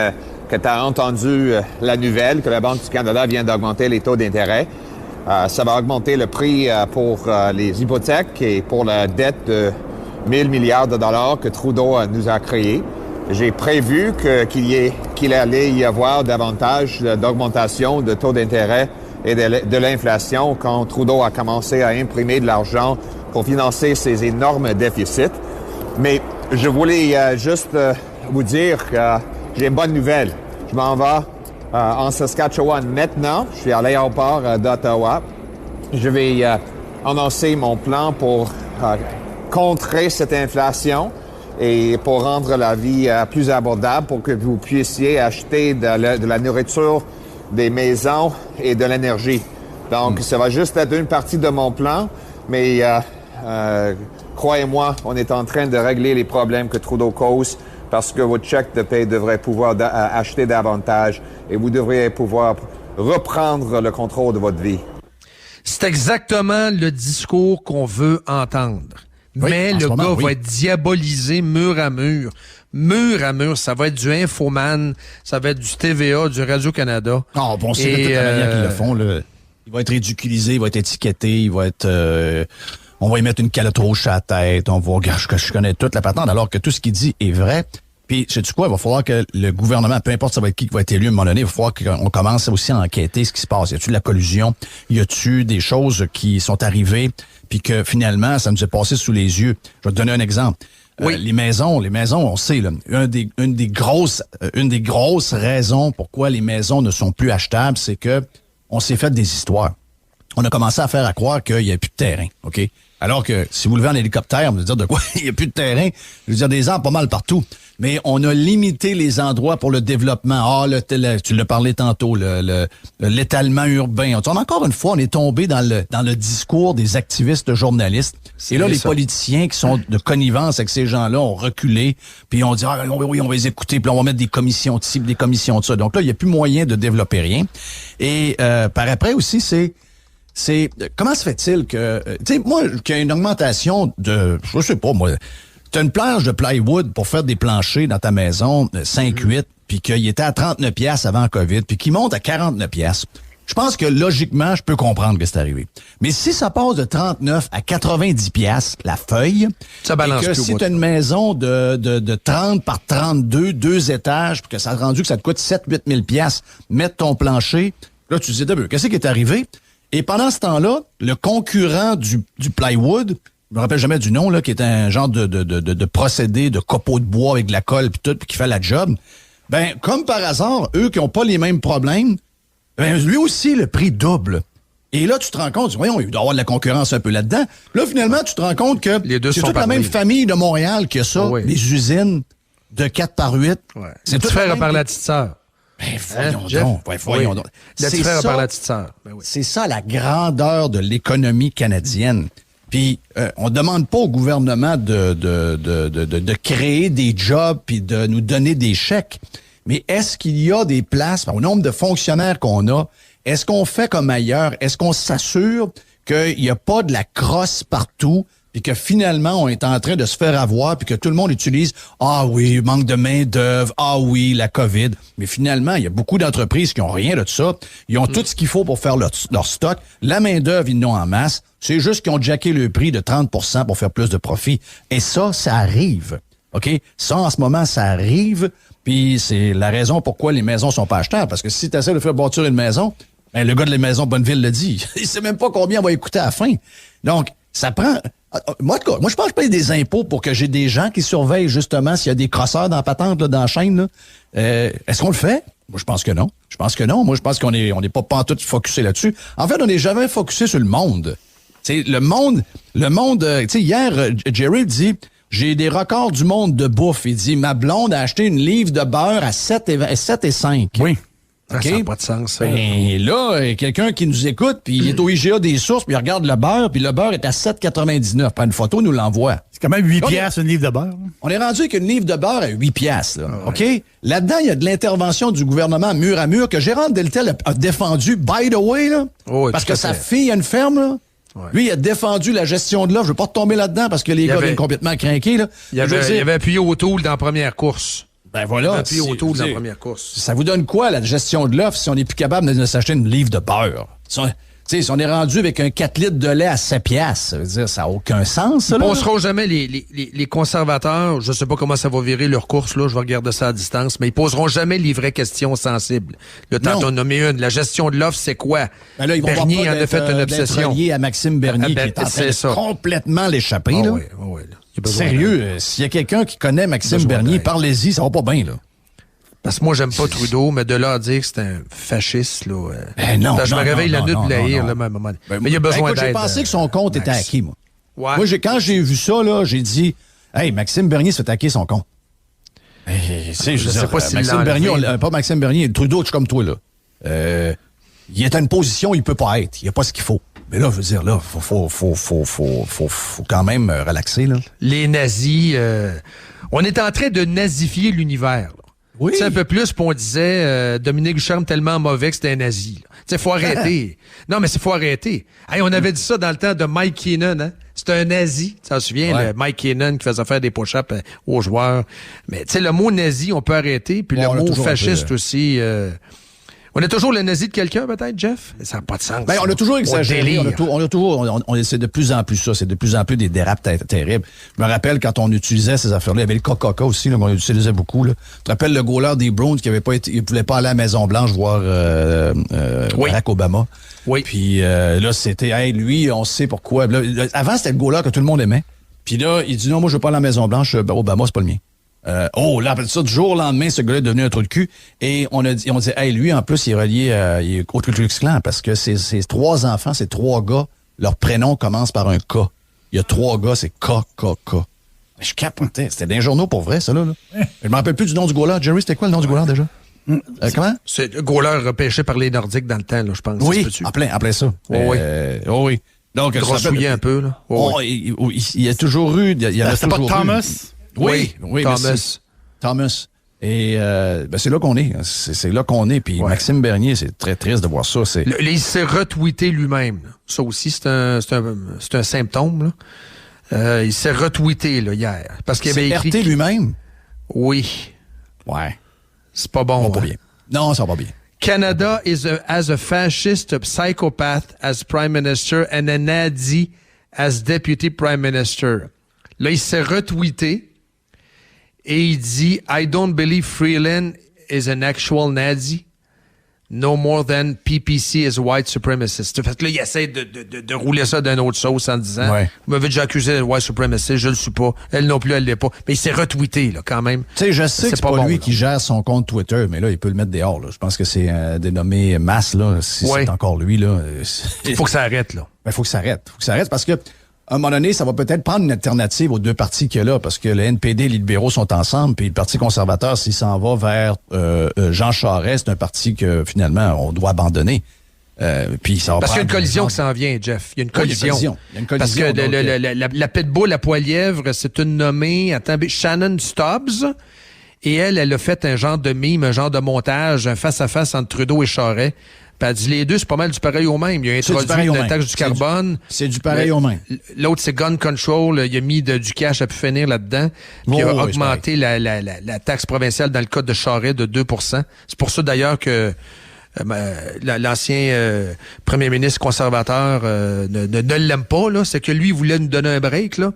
que tu as entendu la nouvelle que la Banque du Canada vient d'augmenter les taux d'intérêt. Ça va augmenter le prix pour les hypothèques et pour la dette de 1000 milliards de dollars que Trudeau nous a créée. J'ai prévu qu'il allait y avoir davantage d'augmentation de taux d'intérêt et de l'inflation quand Trudeau a commencé à imprimer de l'argent pour financer ses énormes déficits. Mais je voulais juste vous dire que j'ai une bonne nouvelle. Je m'en vais en Saskatchewan maintenant. Je suis à l'aéroport d'Ottawa. Je vais annoncer mon plan pour contrer cette inflation et pour rendre la vie plus abordable pour que vous puissiez acheter de la nourriture, des maisons et de l'énergie. Donc, ça va juste être une partie de mon plan, mais croyez-moi, on est en train de régler les problèmes que Trudeau cause parce que votre chèque de paie devrait pouvoir acheter davantage et vous devriez pouvoir reprendre le contrôle de votre vie. C'est exactement le discours qu'on veut entendre. Oui, mais le gars va être diabolisé mur à mur. Mur à mur, ça va être du Infoman, ça va être du TVA, du Radio-Canada. Ah, bon, c'est de toute la manière qu'ils le font. Là. Il va être ridiculisé, il va être étiqueté, il va être... on va y mettre une calotte rouge à la tête, on va... Je connais toute la patente, alors que tout ce qu'il dit est vrai. Puis, sais-tu quoi? Il va falloir que le gouvernement, peu importe ça va être qui va être élu à un moment donné, il va falloir qu'on commence aussi à enquêter ce qui se passe. Y a-tu de la collusion? Y a-tu des choses qui sont arrivées puis que finalement, ça nous est passé sous les yeux? Je vais te donner un exemple. Oui. Les maisons, on sait, là, une des grosses raisons pourquoi les maisons ne sont plus achetables, c'est que on s'est fait des histoires. On a commencé à faire à croire qu'il n'y a plus de terrain, OK? Alors que si vous levez en hélicoptère, on va dire de quoi? Il n'y a plus de terrain. Je veux dire, des arbres pas mal partout. Mais on a limité les endroits pour le développement. Tu l'as parlé tantôt, l'étalement urbain. Encore une fois, on est tombé dans le discours des activistes journalistes. Et là, les politiciens qui sont de connivence avec ces gens-là ont reculé. Puis on dit, oui, on va les écouter. Puis on va mettre des commissions de ci, des commissions de ça. Donc là, il n'y a plus moyen de développer rien. Et par après aussi, c'est comment se fait-il que, tu sais, moi, qu'il y a une augmentation de, je sais pas, moi, tu as une planche de plywood pour faire des planchers dans ta maison, 5-8, puis qu'il était à 39$ avant COVID, puis qu'il monte à 49$. Je pense que, logiquement, je peux comprendre que c'est arrivé. Mais si ça passe de 39 à 90$, la feuille, ça balance et que si tu as une maison de 30 par 32, 2 étages, puis que ça a rendu que ça te coûte 7-8 000$, mettre ton plancher, là, tu te dis, qu'est-ce qui est arrivé? Et pendant ce temps-là, le concurrent du plywood, je me rappelle jamais du nom, là, qui est un genre de procédé de copeaux de bois avec de la colle puis tout, puis qui fait la job. Ben, comme par hasard, eux qui ont pas les mêmes problèmes, ben, lui aussi, le prix double. Et là, tu te rends compte, voyons, il doit y avoir de la concurrence un peu là-dedans. Là, finalement, tu te rends compte que c'est toute la même famille de Montréal qui a ça, les usines de 4x8. Ouais. C'est tout frère par la petite sœur. Ben, voyons donc. C'est frère par la petite sœur. Ben oui. C'est ça la grandeur de l'économie canadienne. Puis on demande pas au gouvernement de créer des jobs puis de nous donner des chèques. Mais est-ce qu'il y a des places, au nombre de fonctionnaires qu'on a, est-ce qu'on fait comme ailleurs? Est-ce qu'on s'assure qu'il n'y a pas de la crosse partout puis que finalement, on est en train de se faire avoir puis que tout le monde utilise « Ah oui, manque de main-d'œuvre, ah oui, la COVID ». Mais finalement, il y a beaucoup d'entreprises qui ont rien de ça. Ils ont tout ce qu'il faut pour faire leur stock. La main-d'œuvre, ils l'ont en masse. C'est juste qu'ils ont jacké le prix de 30% pour faire plus de profit. Et ça arrive. OK? Ça, en ce moment, ça arrive. Puis c'est la raison pourquoi les maisons sont pas achetables. Parce que si tu essaies de faire bâtir une maison, ben, le gars de la maison Bonneville le dit. Il sait même pas combien on va écouter à la fin. Donc, ça prend... Moi, je pense que je paye des impôts pour que j'ai des gens qui surveillent justement s'il y a des crosseurs dans la patente, là, dans la chaîne. Là. Est-ce qu'on le fait? Moi, je pense que non. Moi, je pense qu'on n'est pas pantoute focusé là-dessus. En fait, on n'est jamais focusé sur le monde. T'sais, le monde, hier, Jerry dit, j'ai des records du monde de bouffe. Il dit, ma blonde a acheté une livre de beurre à 7,5. Oui. Ça n'a pas de sens, ça. Ben là, quelqu'un qui nous écoute, puis il est au IGA des sources, puis il regarde le beurre, puis le beurre est à 7,99. Prend une photo, nous l'envoie. C'est quand même 8 piastres, une livre de beurre. Là. On est rendu avec une livre de beurre à 8 piastres. Là, OK? Là-dedans, il y a de l'intervention du gouvernement mur à mur que Gérard Deltel a défendu, by the way, là, parce que sa fille a une ferme, là. Ouais. Lui, il a défendu la gestion de l'offre. Je veux pas retomber là-dedans parce que les gars viennent complètement craquer. Là. Il avait appuyé au tool dans la première course. Ben voilà. Il avait appuyé au tool dans la première course. Ça vous donne quoi, la gestion de l'offre, si on n'est plus capable de s'acheter une livre de beurre? Si on est rendu avec un 4 litres de lait à 7 piastres, ça veut dire ça n'a aucun sens, ça, là. Ils ne poseront jamais les conservateurs, je ne sais pas comment ça va virer leur course, là, je vais regarder ça à distance, mais ils poseront jamais les vraies questions sensibles. Là, t'en as nommé une. La gestion de l'offre, c'est quoi? Ben là, Bernier en a fait une obsession. Lié à Maxime Bernier qui est en train de complètement l'échapper. Oh, là. Oui. Sérieux, s'il y a quelqu'un qui connaît Maxime Bernier, parlez-y, ça va pas bien, là. Parce que moi, j'aime pas Trudeau, mais de là à dire que c'est un fasciste, là. Non, je me réveille la nuit de l'haïr, là, mais il y a besoin d'aide. J'ai pensé que son compte était acquis, moi. Ouais. Moi, quand j'ai vu ça, là, j'ai dit, hey, Maxime Bernier se fait hacker son compte. Je sais pas si Maxime Bernier, pas Maxime Bernier, Trudeau, je suis comme toi, là. Il est à une position où il peut pas être. Il n'y a pas ce qu'il faut. Mais là, je veux dire, là, faut quand même relaxer, là. Les nazis, on est en train de nazifier l'univers, là. Oui. Tu sais, un peu plus, puis on disait Dominique Ducharme tellement mauvais que c'était un nazi. Tu sais, faut arrêter. Non, mais faut arrêter. Hey, on avait dit ça dans le temps de Mike Keenan, hein? C'était un nazi. Tu t'en souviens, le Mike Keenan qui faisait faire des push-ups aux joueurs. Mais tu sais, le mot nazi, on peut arrêter. Puis le mot fasciste aussi. On est toujours le nazi de quelqu'un, peut-être, Jeff? Ça n'a pas de sens. Ben, on a toujours exagéré. C'est de plus en plus ça. C'est de plus en plus des dérapes terribles. Je me rappelle quand on utilisait ces affaires-là, il y avait le Coca-Cola aussi, là, qu'on utilisait beaucoup. Là. Tu te rappelles le goaler des Browns qui avait pas été, il voulait pas aller à la Maison-Blanche voir Barack Obama. Oui. Puis là, c'était, hey, lui, on sait pourquoi. Là, avant, c'était le goaler que tout le monde aimait. Puis là, il dit non, moi, je veux pas aller à la Maison-Blanche. Obama, c'est pas le mien. Là, après ça, du jour au lendemain, ce gars-là est devenu un trou de cul. Et on dit, hey, lui, en plus, il est relié il est au Ku Klux Klan parce que ses 3 enfants, ces 3 gars, leur prénom commence par un K. Il y a 3 gars, c'est K. Je capotais. C'était dans les journaux pour vrai, ça, là. Je me rappelle plus du nom du goaler. Jerry, c'était quoi le nom du goaler, déjà? Comment? C'est le goaler repêché par les Nordiques dans le temps, là, je pense. Oui, en plein ça. Oui. Donc, grossouillé un peu, là. Il y a toujours eu... C'était pas Thomas? Oui, Thomas. Et c'est là qu'on est. C'est là qu'on est. Puis Maxime Bernier, c'est très triste de voir ça. Il s'est retweeté lui-même. Ça aussi, c'est un symptôme. Là. Il s'est retweeté là, hier. Parce qu'il avait écrit... lui-même? Oui. Ouais. C'est pas bon. Pas bien. Non, ça va pas bien. Canada has a fascist psychopath as prime minister and a Nazi as deputy prime minister. Là, il s'est retweeté. Et il dit, I don't believe Freeland is an actual Nazi, no more than PPC is white supremacist. Fait que là, il essaie de rouler ça d'une autre sauce en disant, vous m'avez déjà accusé de white supremacist, je le suis pas. Elle non plus, elle l'est pas. Mais il s'est retweeté, là, quand même. Tu sais, je sais que c'est pas lui qui gère son compte Twitter, mais là, il peut le mettre dehors, là. Je pense que c'est dénommé Mass, là, si c'est encore lui, là. Il faut que ça arrête, là. Ben, faut que ça arrête parce que, à un moment donné, ça va peut-être prendre une alternative aux 2 partis qu'il y a là, parce que le NPD et les libéraux sont ensemble, puis le Parti conservateur, s'il s'en va vers Jean Charest, c'est un parti que, finalement, on doit abandonner. Puis ça va parce qu'il y a une collision qui s'en vient, Jeff. Il y a une collision. Il y a une collision. Parce que la pitbull à poilièvre, c'est une nommée, Shannon Stubbs, et elle a fait un genre de mime, un genre de montage, un face-à-face entre Trudeau et Charest. Puis elle dit, les deux, c'est pas mal du pareil au même. Il a introduit la taxe du carbone. C'est du pareil au même. L'autre, c'est gun control. Il a mis du cash à pu finir là-dedans. Puis il a augmenté la taxe provinciale dans le code de Charest de 2 %. C'est pour ça, d'ailleurs, que l'ancien premier ministre conservateur ne l'aime pas. Là. C'est que lui, il voulait nous donner un break, là.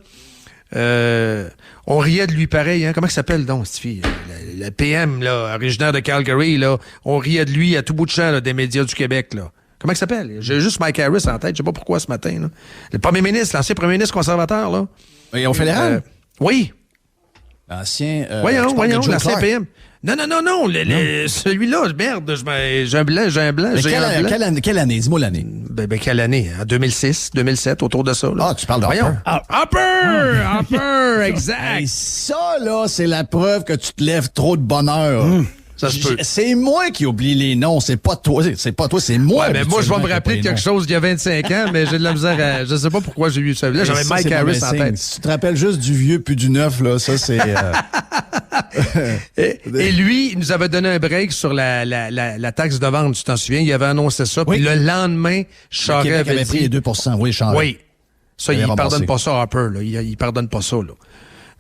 On riait de lui pareil, hein. Comment ça s'appelle donc, cette fille? La PM, là, originaire de Calgary, là. On riait de lui à tout bout de champ, là, des médias du Québec, là. Comment ça s'appelle? J'ai juste Mike Harris en tête, je sais pas pourquoi ce matin, là. Le premier ministre, l'ancien premier ministre conservateur, là. Et au fédéral? Oui. L'ancien... voyons, l'ancien PM. Non, celui-là, merde, j'ai un blanc. Quelle année? Dis-moi l'année. Ben, quelle année? En 2006, 2007, autour de ça. Là. Ah, tu parles d'Harper. Harper, exact. Hey, ça, là, c'est la preuve que tu te lèves trop de bonheur. Ça se peut. C'est moi qui oublie les noms, c'est pas toi, c'est moi. Ouais, mais moi, je vais me rappeler de quelque chose d'il y a 25 ans, mais j'ai de la misère à... Je sais pas pourquoi j'ai eu ça. Là, j'avais Mike Harris en tête. Si tu te rappelles juste du vieux puis du neuf, là, ça, c'est... Et lui, il nous avait donné un break sur la taxe de vente, tu t'en souviens? Il avait annoncé ça. Puis le lendemain, Charest avait pris les 2 oui, Charest. Oui. Ça, il pardonne pas ça à Harper. Là. Il pardonne pas ça. Là.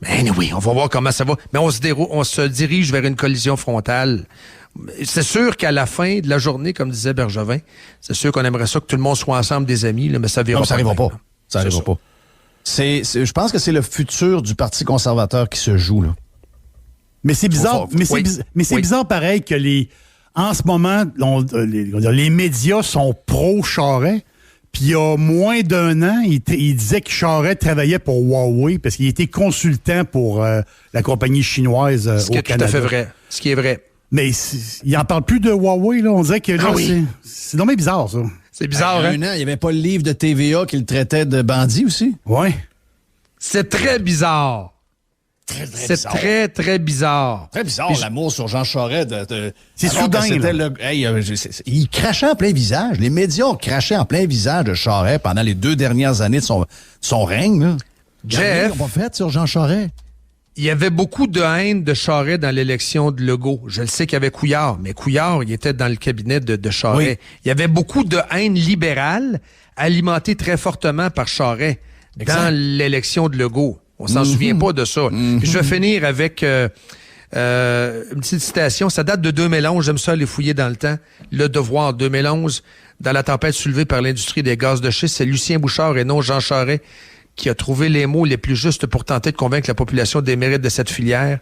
Mais anyway, on va voir comment ça va. Mais on se dirige vers une collision frontale. C'est sûr qu'à la fin de la journée, comme disait Bergevin, c'est sûr qu'on aimerait ça que tout le monde soit ensemble des amis, là, mais ça n'arrivera pas. Ça n'arrivera pas. Je pense que c'est le futur du Parti conservateur qui se joue, là. Mais c'est bizarre, bizarre pareil que en ce moment, les médias sont pro-Charest. Puis il y a moins d'1 an, il disait que Charest travaillait pour Huawei parce qu'il était consultant pour la compagnie chinoise au Canada. Ce qui est tout à fait vrai. Ce qui est vrai. Mais il n'en parle plus de Huawei, là. On dirait que là, c'est dommage bizarre, ça. C'est bizarre, il y a 1 an, il n'y avait pas le livre de TVA qui le traitait de bandit aussi? Oui. C'est très bizarre. C'est très, très bizarre. Très bizarre, l'amour sur Jean Charest. C'est soudain, il crachait en plein visage. Les médias ont craché en plein visage de Charest pendant les 2 dernières années de son règne. Là. Jeff, qu'est-ce qu'on va faire sur Jean Charest? Il y avait beaucoup de haine de Charest dans l'élection de Legault. Je le sais qu'il y avait Couillard, mais Couillard, il était dans le cabinet de Charest. Oui. Il y avait beaucoup de haine libérale alimentée très fortement par Charest dans l'élection de Legault. On s'en souvient pas de ça. Je vais finir avec une petite citation. Ça date de 2011. J'aime ça aller fouiller dans le temps. Le Devoir, 2011. Dans la tempête soulevée par l'industrie des gaz de schiste, c'est Lucien Bouchard et non Jean Charest qui a trouvé les mots les plus justes pour tenter de convaincre la population des mérites de cette filière.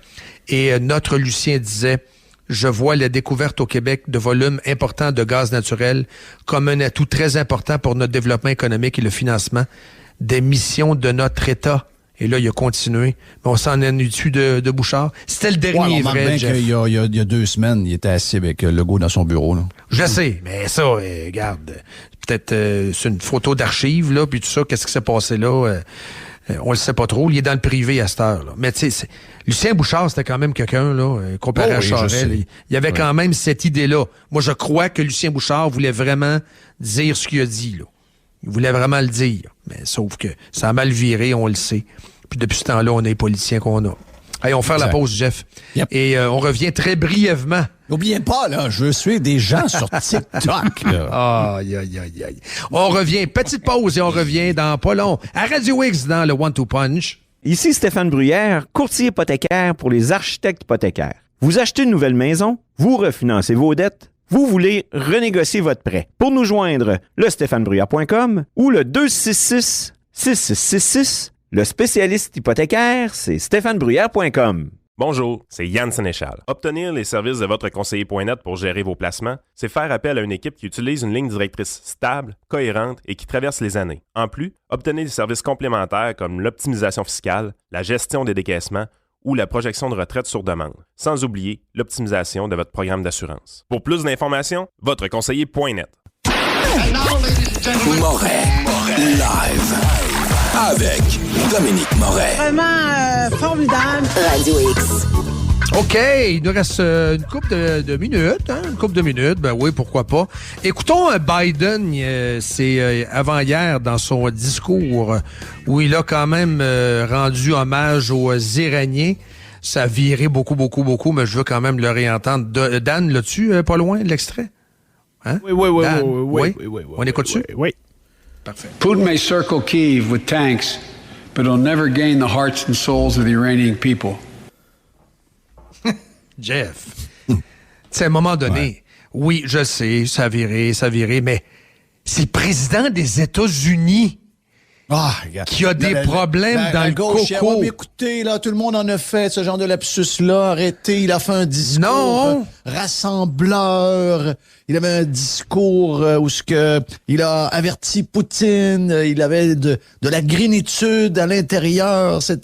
Et notre Lucien disait... Je vois la découverte au Québec de volumes importants de gaz naturel comme un atout très important pour notre développement économique et le financement des missions de notre État. Et là, il a continué. Mais on s'en est dessus de Bouchard. C'était le dernier vrai, Jeff. Il y a 2 semaines, il était assis avec Legault dans son bureau. Là. Je sais, mais ça, regarde, peut-être c'est une photo d'archive, là, puis tout ça, qu'est-ce qui s'est passé là? On le sait pas trop. Il est dans le privé à cette heure. Là. Mais tu sais, Lucien Bouchard, c'était quand même quelqu'un, là, comparé à Charest. Il y avait quand même cette idée-là. Moi, je crois que Lucien Bouchard voulait vraiment dire ce qu'il a dit, là. Il voulait vraiment le dire. Mais sauf que ça a mal viré, on le sait. Puis depuis ce temps-là, on est les politiciens qu'on a. Allez, on va faire la pause, Jeff. Yep. Et on revient très brièvement. N'oubliez pas, là, je suis des gens sur TikTok. Aïe. On revient, petite pause et on revient dans pas long. À Radio X dans le One-Two Punch. Ici Stéphane Bruyère, courtier hypothécaire pour les architectes hypothécaires. Vous achetez une nouvelle maison, vous refinancez vos dettes, vous voulez renégocier votre prêt. Pour nous joindre, le stéphanebruyère.com ou le 266-6666. Le spécialiste hypothécaire, c'est stéphanebruyère.com. Bonjour, c'est Yann Sénéchal. Obtenir les services de votre conseiller.net pour gérer vos placements, c'est faire appel à une équipe qui utilise une ligne directrice stable, cohérente et qui traverse les années. En plus, obtenez des services complémentaires comme l'optimisation fiscale, la gestion des décaissements ou la projection de retraite sur demande, sans oublier l'optimisation de votre programme d'assurance. Pour plus d'informations, votreconseiller.net. Moret, live. Avec Dominique Moret. Vraiment formidable. Radio X. OK, il nous reste une couple de minutes. Hein? Une couple de minutes, ben oui, pourquoi pas. Écoutons Biden, c'est avant-hier dans son discours où il a quand même rendu hommage aux Iraniens. Ça a viré beaucoup, mais je veux quand même le réentendre. Dan, l'as-tu pas loin de l'extrait? Hein? Oui. On écoute-tu? Oui. Parfait. Putin may circle Kyiv with tanks, but he'll never gain the hearts and souls of the Iranian people. Jeff, tu sais, à un moment donné, oui, je sais, ça a viré, mais c'est le président des États-Unis qui a des problèmes dans le coco. Écoutez, là, tout le monde en a fait, ce genre de lapsus-là. Arrêtez, il a fait un discours rassembleur. Il avait un discours où il a averti Poutine. Il avait de la grénitude à l'intérieur. Ça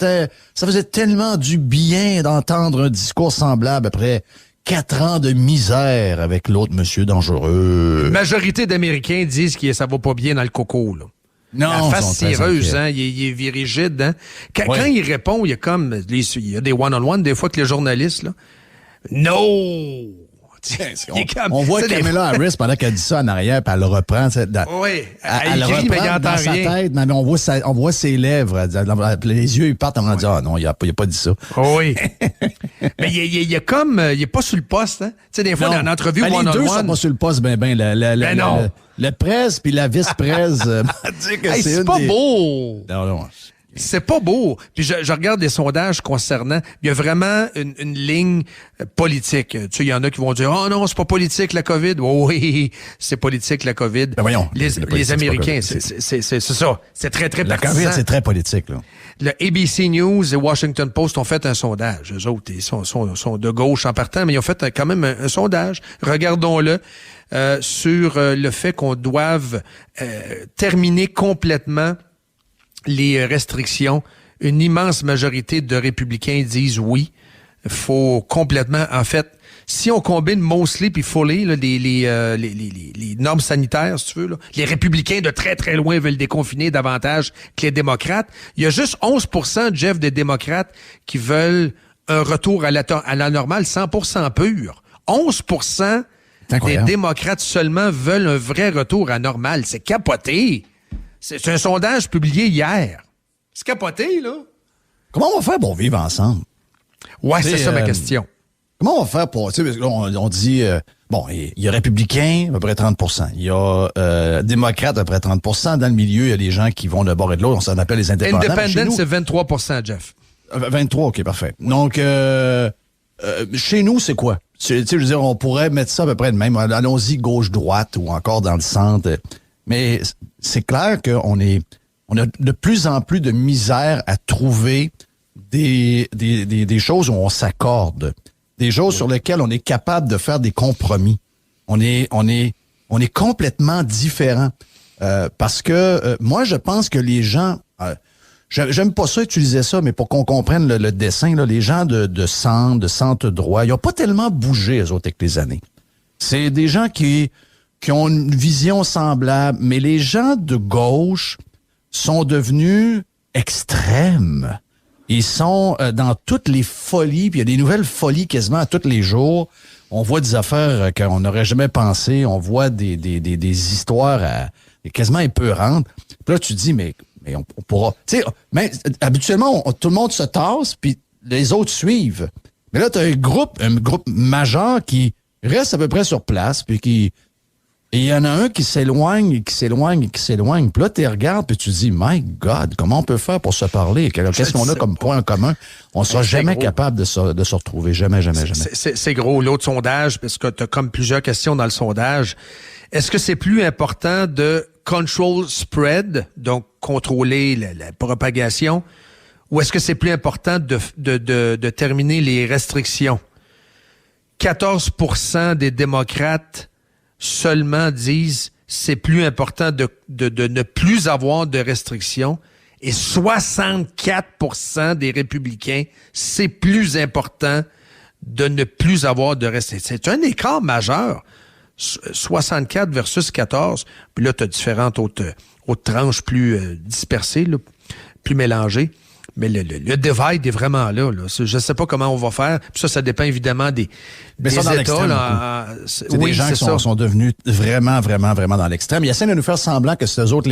faisait tellement du bien d'entendre un discours semblable après 4 ans de misère avec l'autre monsieur dangereux. La majorité d'Américains disent que ça va pas bien dans le coco, là. Non, la face cireuse, hein, il est rigide. Hein. Quand il répond, il y a des one-on-one, des fois que les journalistes, là, no, On voit Kamala Harris pendant qu'elle dit ça en arrière, puis elle le reprend. Oui, elle reprend mais il entend dans rien. Sa tête, mais on voit ses lèvres. Les yeux, ils partent en disant « Ah non, il n'a pas dit ça. » Oui. Mais il est comme... il n'est pas sur le poste. Hein? Tu sais, des fois, dans une entrevue one-on-one... Les deux sont pas sur le poste, le presse puis la vice-presse. C'est pas beau. Non. C'est pas beau. Puis je regarde les sondages concernant. Il y a vraiment une ligne politique. Tu sais, il y en a qui vont dire « Oh non, c'est pas politique la COVID. » Oui, c'est politique la COVID. Ben voyons. Les Américains, c'est ça. C'est très, très partisan. La COVID, c'est très politique, là. Le ABC News et Washington Post ont fait un sondage. Eux autres, ils sont de gauche en partant, mais ils ont fait quand même un sondage. Regardons-le. Sur le fait qu'on doive terminer complètement les restrictions. Une immense majorité de républicains disent oui. Il faut complètement... En fait, si on combine mostly puis fully là, les normes sanitaires, si tu veux, là, les républicains de très, très loin veulent déconfiner davantage que les démocrates. Il y a juste 11%, Jeff, des démocrates qui veulent un retour à la normale 100% pur. 11% des démocrates seulement veulent un vrai retour à normal. C'est capoté. C'est un sondage publié hier. C'est capoté, là. Comment on va faire pour vivre ensemble? Ouais, c'est ça ma question. Comment on va faire pour... On dit... il y a républicains, à peu près 30%. Il y a démocrates, à peu près 30%. Dans le milieu, il y a des gens qui vont d'un bord et de l'autre. On s'en appelle les indépendants. Independent, c'est 23%, Jeff. 23, OK, parfait. Donc, chez nous, c'est quoi? Je veux dire, on pourrait mettre ça à peu près de même. Allons-y gauche-droite ou encore dans le centre. Mais c'est clair qu'on a de plus en plus de misère à trouver des choses où on s'accorde. Des choses sur lesquelles on est capable de faire des compromis. On est complètement différents. Parce que moi, je pense que les gens... j'aime pas ça utiliser ça, mais pour qu'on comprenne le dessin, là, les gens de centre droit, ils n'ont pas tellement bougé, eux autres, avec les années. C'est des gens qui ont une vision semblable, mais les gens de gauche sont devenus extrêmes. Ils sont dans toutes les folies, puis il y a des nouvelles folies quasiment à tous les jours. On voit des affaires qu'on n'aurait jamais pensé, on voit des histoires quasiment épeurantes. Puis là, tu te dis, mais on pourra... Tu sais, habituellement, tout le monde se tasse, puis les autres suivent. Mais là, tu as un groupe majeur qui reste à peu près sur place, puis qui... Et il y en a un qui s'éloigne, qui s'éloigne. Puis là, tu regardes, puis tu dis, my God, comment on peut faire pour se parler? Qu'est-ce qu'on a comme point en commun? On ne sera jamais capable de se retrouver. Jamais. C'est gros. L'autre sondage, parce que tu as comme plusieurs questions dans le sondage. Est-ce que c'est plus important de control spread, donc contrôler la propagation, ou est-ce que c'est plus important de terminer les restrictions? 14% des démocrates seulement disent c'est plus important de ne plus avoir de restrictions et 64% des républicains, c'est plus important de ne plus avoir de restrictions. C'est un écart majeur. 64 versus 14. Puis là, tu as différentes autres tranches plus dispersées, là, plus mélangées. Mais le divide est vraiment là. Je ne sais pas comment on va faire. Puis ça dépend évidemment des États. C'est des gens qui sont devenus vraiment dans l'extrême. Ils essaient de nous faire semblant que c'est eux autres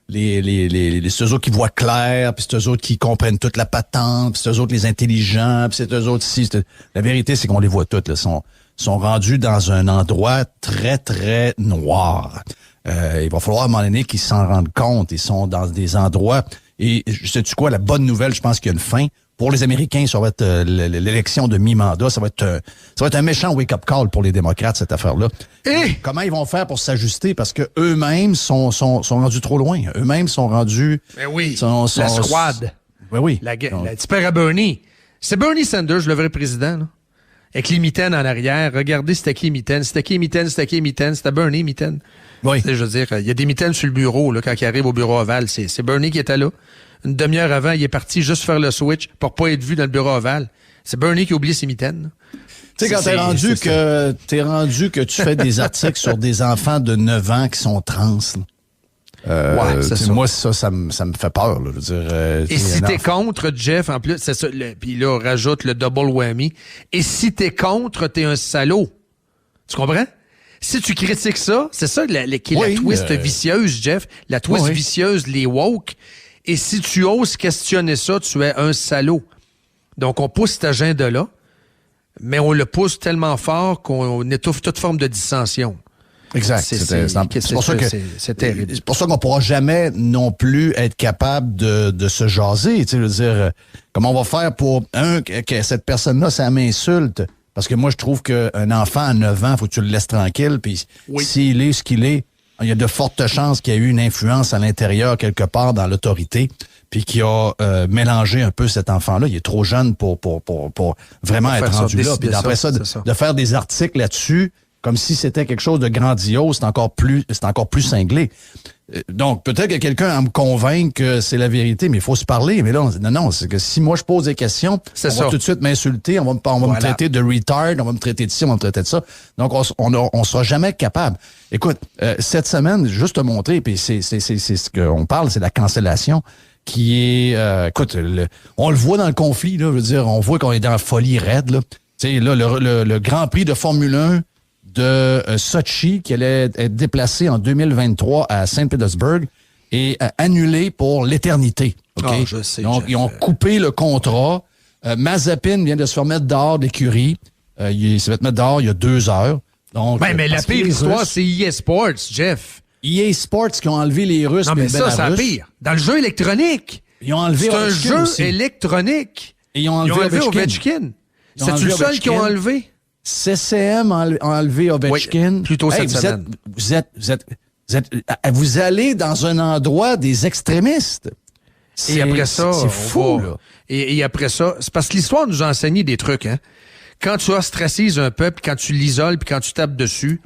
c'est eux autres qui voient clair, puis c'est eux autres qui comprennent toute la patente, puis c'est eux autres les intelligents, puis c'est eux autres ici. La vérité, c'est qu'on les voit toutes. Ils sont rendus dans un endroit très, très noir. Il va falloir à un moment donné qu'ils s'en rendent compte. Ils sont dans des endroits... Et sais-tu quoi, la bonne nouvelle, je pense qu'il y a une fin. Pour les Américains, ça va être l'élection de mi-mandat. Ça va être un méchant wake-up call pour les démocrates, cette affaire-là. Et comment ils vont faire pour s'ajuster? Parce que eux-mêmes sont rendus trop loin. Eux-mêmes sont rendus... Ben oui, la squad. Ben oui. La à Bernie. C'est Bernie Sanders, le vrai président, là. Avec les mitaines en arrière. Regardez, c'était qui les mitaines? C'était Bernie mitaines. Oui. Je veux dire, il y a des mitaines sur le bureau, là, quand il arrive au bureau ovale. C'est Bernie qui était là. Une demi-heure avant, il est parti juste faire le switch pour pas être vu dans le bureau ovale. C'est Bernie qui a oublié ses mitaines. Tu sais, quand t'es rendu que tu fais des articles sur des enfants de 9 ans qui sont trans, ouais, c'est ça. Moi, ça me fait peur. Là, je veux dire, et si t'es contre, Jeff, en plus, c'est ça. Puis là, on rajoute le double whammy. Et si t'es contre, t'es un salaud. Tu comprends? Si tu critiques ça, c'est ça qui est la twist vicieuse, Jeff. La twist vicieuse, les woke. Et si tu oses questionner ça, tu es un salaud. Donc, on pousse cet agenda-là, mais on le pousse tellement fort qu'on étouffe toute forme de dissension. Exact. C'est pour ça que c'est terrible. C'est pour ça qu'on ne pourra jamais non plus être capable de se jaser. Tu sais, je veux dire, comment on va faire pour, que cette personne-là, ça m'insulte? Parce que moi, je trouve qu'un enfant à 9 ans, il faut que tu le laisses tranquille. Puis s'il est ce qu'il est, il y a de fortes chances qu'il y ait eu une influence à l'intérieur, quelque part, dans l'autorité, puis qui a mélangé un peu cet enfant-là. Il est trop jeune pour vraiment être rendu là. Puis après ça, de faire des articles là-dessus, comme si c'était quelque chose de grandiose, c'est encore plus cinglé. Donc, peut-être que quelqu'un va me convaincre que c'est la vérité, mais il faut se parler. Mais là, non, c'est que si moi je pose des questions, on va tout de suite m'insulter, on va me traiter de retard, on va me traiter de ci, on va me traiter de ça. Donc, on sera jamais capable. Écoute, cette semaine, juste te montrer, puis c'est ce qu'on parle, c'est la cancellation qui est... écoute, on le voit dans le conflit, là, je veux dire, on voit qu'on est dans la folie raide, là. Tu sais, là, le Grand Prix de Formule 1 de Sochi, qui allait être déplacé en 2023 à Saint-Pétersbourg, est annulé pour l'éternité. Okay? Je sais, donc, ils ont coupé le contrat. Mazepin vient de se faire mettre dehors d'écurie. Il se fait mettre dehors il y a 2 heures. Donc, mais la pire histoire, c'est EA Sports, Jeff. EA Sports qui ont enlevé les Russes. Non, mais ça, c'est pire. Dans le jeu électronique. Ils ont enlevé c'est un jeu aussi. Électronique. Et ils ont enlevé Ovechkin. C'est-tu le seul qu'ils ont enlevé? CCM a enlevé Ovechkin. Oui, plutôt cette semaine. Vous allez dans un endroit des extrémistes. Et après ça, c'est fou, là. Et après ça, c'est parce que l'histoire nous a enseigné des trucs, hein. Quand tu ostracises un peuple, quand tu l'isoles, puis quand tu tapes dessus,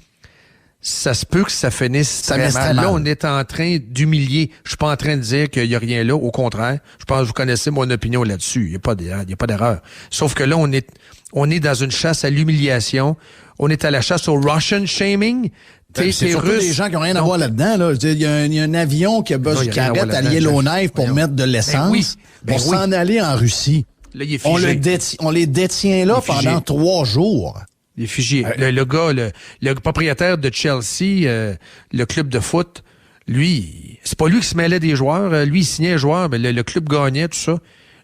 ça se peut que ça finisse très mal. Là, on est en train d'humilier. Je suis pas en train de dire qu'il y a rien là. Au contraire, je pense que vous connaissez mon opinion là-dessus. Il y a pas d'erreur. Sauf que là, on est dans une chasse à l'humiliation. On est à la chasse au Russian shaming. C'est surtout des gens qui n'ont rien à voir là-dedans. Là. Il y a un avion qui arrête à Yellowknife pour mettre de l'essence pour s'en aller en Russie. Là, il est figé. On les détient là pendant 3 jours. Il est figé. Le gars, le propriétaire de Chelsea, le club de foot, lui, c'est pas lui qui se mêlait des joueurs. Lui, il signait les joueurs, mais le club gagnait, tout ça.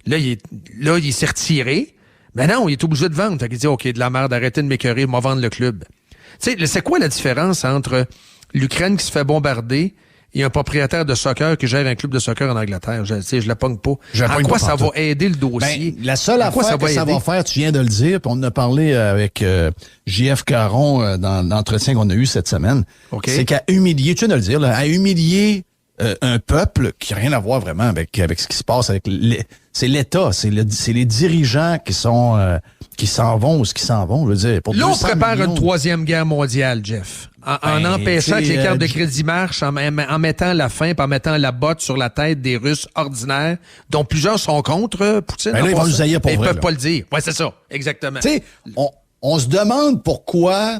Là, il s'est retiré. Mais non, il est obligé de vendre. Fait qu'il dit, OK, de la merde, arrêtez de m'écœurer, moi vendre le club. Tu sais, c'est quoi la différence entre l'Ukraine qui se fait bombarder et un propriétaire de soccer qui gère un club de soccer en Angleterre? Je la pogne pas. À quoi ça va aider le dossier? La seule affaire que ça va faire, tu viens de le dire, puis on en a parlé avec JF Caron dans l'entretien qu'on a eu cette semaine, c'est qu'à humilier, tu viens de le dire, là, à humilier un peuple qui n'a rien à voir vraiment avec ce qui se passe avec c'est l'État, c'est les dirigeants qui s'en vont ou ce qui s'en vont, je veux dire. Là, on prépare une 3e guerre mondiale, Jeff. En empêchant que les cartes de crédit marchent, en mettant la fin, en mettant la botte sur la tête des Russes ordinaires, dont plusieurs sont contre Poutine. Là, ils vont nous haïr pour vrai. Ils peuvent pas le dire. Ouais, c'est ça. Exactement. Tu sais, on se demande pourquoi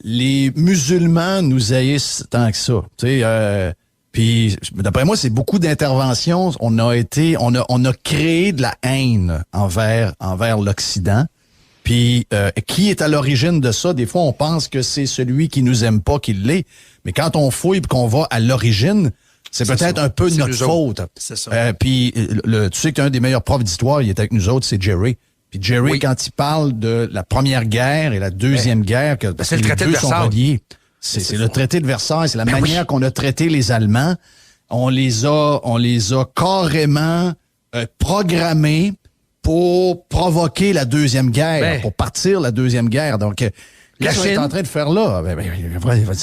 les musulmans nous haïssent tant que ça. Tu sais, puis d'après moi, c'est beaucoup d'interventions. On a créé de la haine envers l'Occident. Puis qui est à l'origine de ça? Des fois, on pense que c'est celui qui nous aime pas qui l'est. Mais quand on fouille et qu'on va à l'origine, c'est peut-être un peu notre faute. C'est ça. Puis tu sais qu'un des meilleurs profs d'histoire, il est avec nous autres, c'est Jerry. Puis Jerry, quand il parle de la Première Guerre et la Deuxième Guerre, parce que les deux sont reliés, c'est le traité de Versailles, c'est la manière qu'on a traité les Allemands. On les a carrément programmés pour provoquer la Deuxième Guerre, pour partir la Deuxième Guerre. Donc, qu'est-ce qu'on est en train de faire là?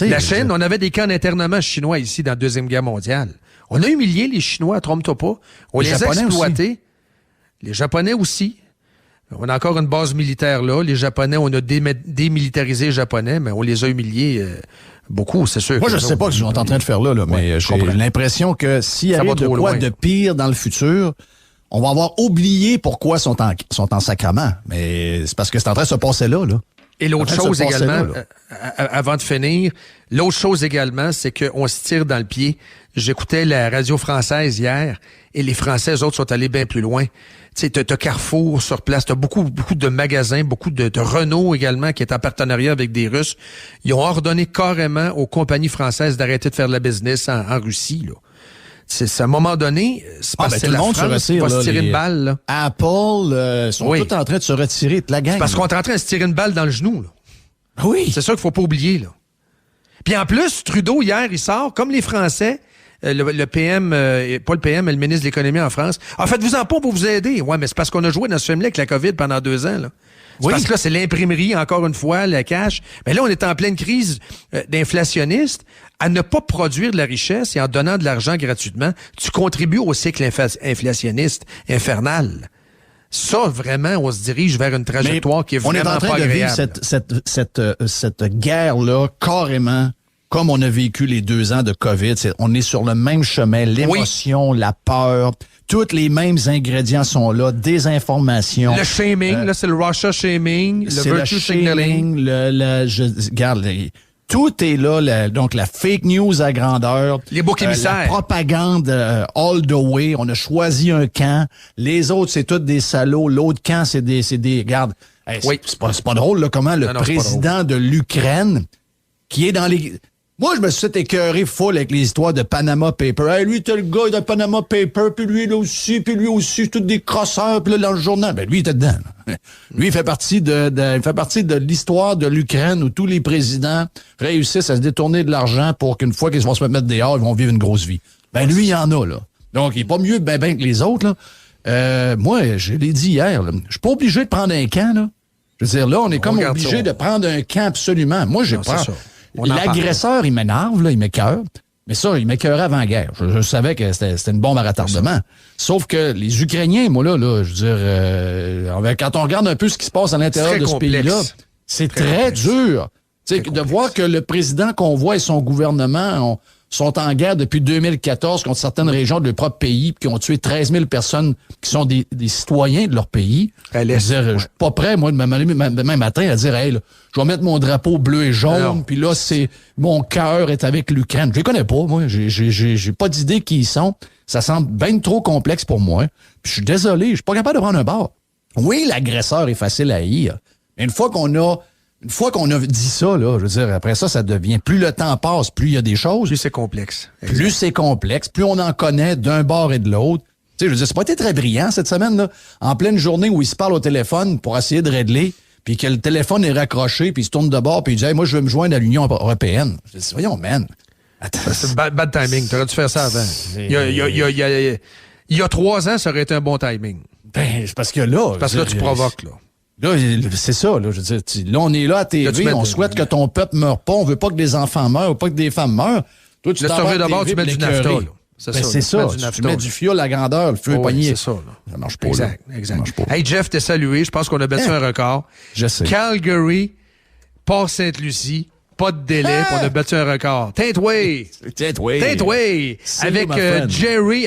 La Chine, on avait des camps d'internement chinois ici dans la Deuxième Guerre mondiale. On a humilié les Chinois, trompe-toi pas. On les a exploités. Aussi. Les Japonais aussi. On a encore une base militaire là. Les Japonais, on a démilitarisé les Japonais, mais on les a humiliés beaucoup, c'est sûr. Moi, je ne sais pas ce qu'ils sont en train de faire là, mais j'ai l'impression que s'il y a de quoi de pire dans le futur, on va avoir oublié pourquoi ils sont en sacrement. Mais c'est parce que c'est en train de se passer là. Et l'autre chose également, avant de finir, l'autre chose également, c'est qu'on se tire dans le pied. J'écoutais la radio française hier et les Français, eux autres, sont allés bien plus loin. Tu sais, t'as Carrefour sur place, t'as beaucoup de magasins, beaucoup de Renault également qui est en partenariat avec des Russes. Ils ont ordonné carrément aux compagnies françaises d'arrêter de faire de la business en Russie, là. C'est à un moment donné, c'est parce que c'est la France qui va se tirer une balle. Là. Apple sont tous en train de se retirer de la gang. C'est parce qu'on est en train de se tirer une balle dans le genou. Là. Oui. C'est ça qu'il faut pas oublier. Là. Puis en plus, Trudeau, hier, il sort, comme les Français, le PM, pas le PM, mais le ministre de l'Économie en France. En fait, vous en pas pour vous aider. Ouais, mais c'est parce qu'on a joué dans ce film-là avec la COVID pendant 2 ans. Là. C'est parce que là, c'est l'imprimerie, encore une fois, le cash. Mais là, on est en pleine crise d'inflationniste. À ne pas produire de la richesse et en donnant de l'argent gratuitement, tu contribues au cycle inflationniste infernal. Ça, vraiment, on se dirige vers une trajectoire qui est vraiment pas agréable. On est en train de vivre cette guerre-là carrément comme on a vécu les 2 ans de COVID. On est sur le même chemin, l'émotion, la peur. Tous les mêmes ingrédients sont là, désinformation. Le shaming, là, c'est le Russia shaming, le virtue signaling. Regarde, tout est là, donc la fake news à grandeur. Les boucs émissaires. La propagande all the way. On a choisi un camp. Les autres, c'est tous des salauds. L'autre camp, c'est des regarde, c'est pas drôle, là, comment le président de l'Ukraine, qui est dans les... Moi, je me suis écœuré full avec les histoires de Panama Papers. Hey, lui, t'es le gars de Panama Papers, puis lui aussi, tous des crosseurs, puis là, dans le journal. Ben, lui, il était dedans. Là. Lui, il fait partie de l'histoire de l'Ukraine où tous les présidents réussissent à se détourner de l'argent pour qu'une fois qu'ils vont se mettre dehors, ils vont vivre une grosse vie. Ben, lui, il y en a, là. Donc, il est pas mieux ben que les autres, là. Moi, je l'ai dit hier, là. Je suis pas obligé de prendre un camp, là. Je veux dire, là, on est comme obligé de prendre un camp absolument. Moi, j'ai pas... L'agresseur, il m'énerve, là, il m'écoeure. Mais ça, il m'écœurait avant-guerre. Je savais que c'était une bombe à retardement. Sauf que les Ukrainiens, moi, là je veux dire, quand on regarde un peu ce qui se passe à l'intérieur de ce pays-là, c'est très dur. De voir que le président qu'on voit et son gouvernement sont en guerre depuis 2014 contre certaines régions de leur propre pays, qui ont tué 13 000 personnes qui sont des citoyens de leur pays. Je suis pas prêt, moi, demain matin, à dire, hey, là, je vais mettre mon drapeau bleu et jaune, puis là, mon cœur est avec l'Ukraine. Je les connais pas, moi. J'ai pas d'idée qui ils sont. Ça semble bien trop complexe pour moi. Puis je suis désolé, je suis pas capable de prendre un bord. Oui, l'agresseur est facile à haïr. Mais une fois qu'on a dit ça, là, je veux dire, après ça devient, plus le temps passe, plus il y a des choses. Plus c'est complexe. Exact. Plus c'est complexe, plus on en connaît d'un bord et de l'autre. Tu sais, je veux dire, c'est pas été très brillant cette semaine, là. En pleine journée où il se parle au téléphone pour essayer de régler, puis que le téléphone est raccroché, puis il se tourne de bord, puis il dit, hey, moi, je veux me joindre à l'Union européenne. Je dis, voyons, man. Attends, c'est bad timing. T'aurais dû faire ça avant. Il y a 3 ans, ça aurait été un bon timing. Ben, c'est parce que là... Parce que là, tu provoques, là. Là, c'est ça, là. Je veux dire, là, on est là à TV, on souhaite que ton peuple meure pas, on veut pas que des enfants meurent, on veut pas que des femmes meurent. Toi, tu t'en vas d'abord, tu mets du nafta, là. C'est ça. Tu mets du fioul à grandeur, le feu est pogné. C'est ça, là. Ça marche pas, exact. Hey, Jeff, t'es salué. Je pense qu'on a battu un record. Je sais. Calgary, Port-Sainte-Lucie, pas de délai, puis on a battu un record. Tintway!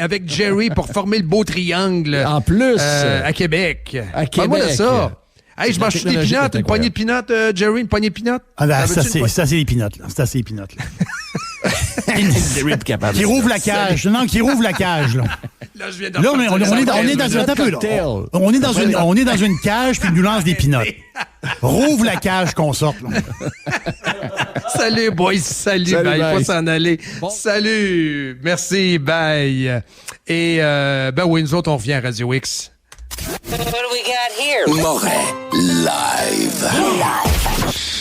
Avec Jerry pour former le beau triangle. En plus. À Québec. Parle-moi de ça. Hey, je mange des pinottes, une poignée de pinottes, Jerry, une poignée de pinottes. Ah ben, ça, c'est les pinottes, là. C'est assez les pinottes, là. Qui rouvre la cage. Non, qui rouvre la cage, là. Là, je viens on est dans une cage, puis il nous lance des pinottes. Rouvre la cage qu'on sorte, là. Salut, boys. Salut, bye. Il faut s'en aller. Bon. Salut. Merci, bye. Et, oui, nous autres, on revient à Radio X. What do we got here? Moret, live.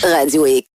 Radio X.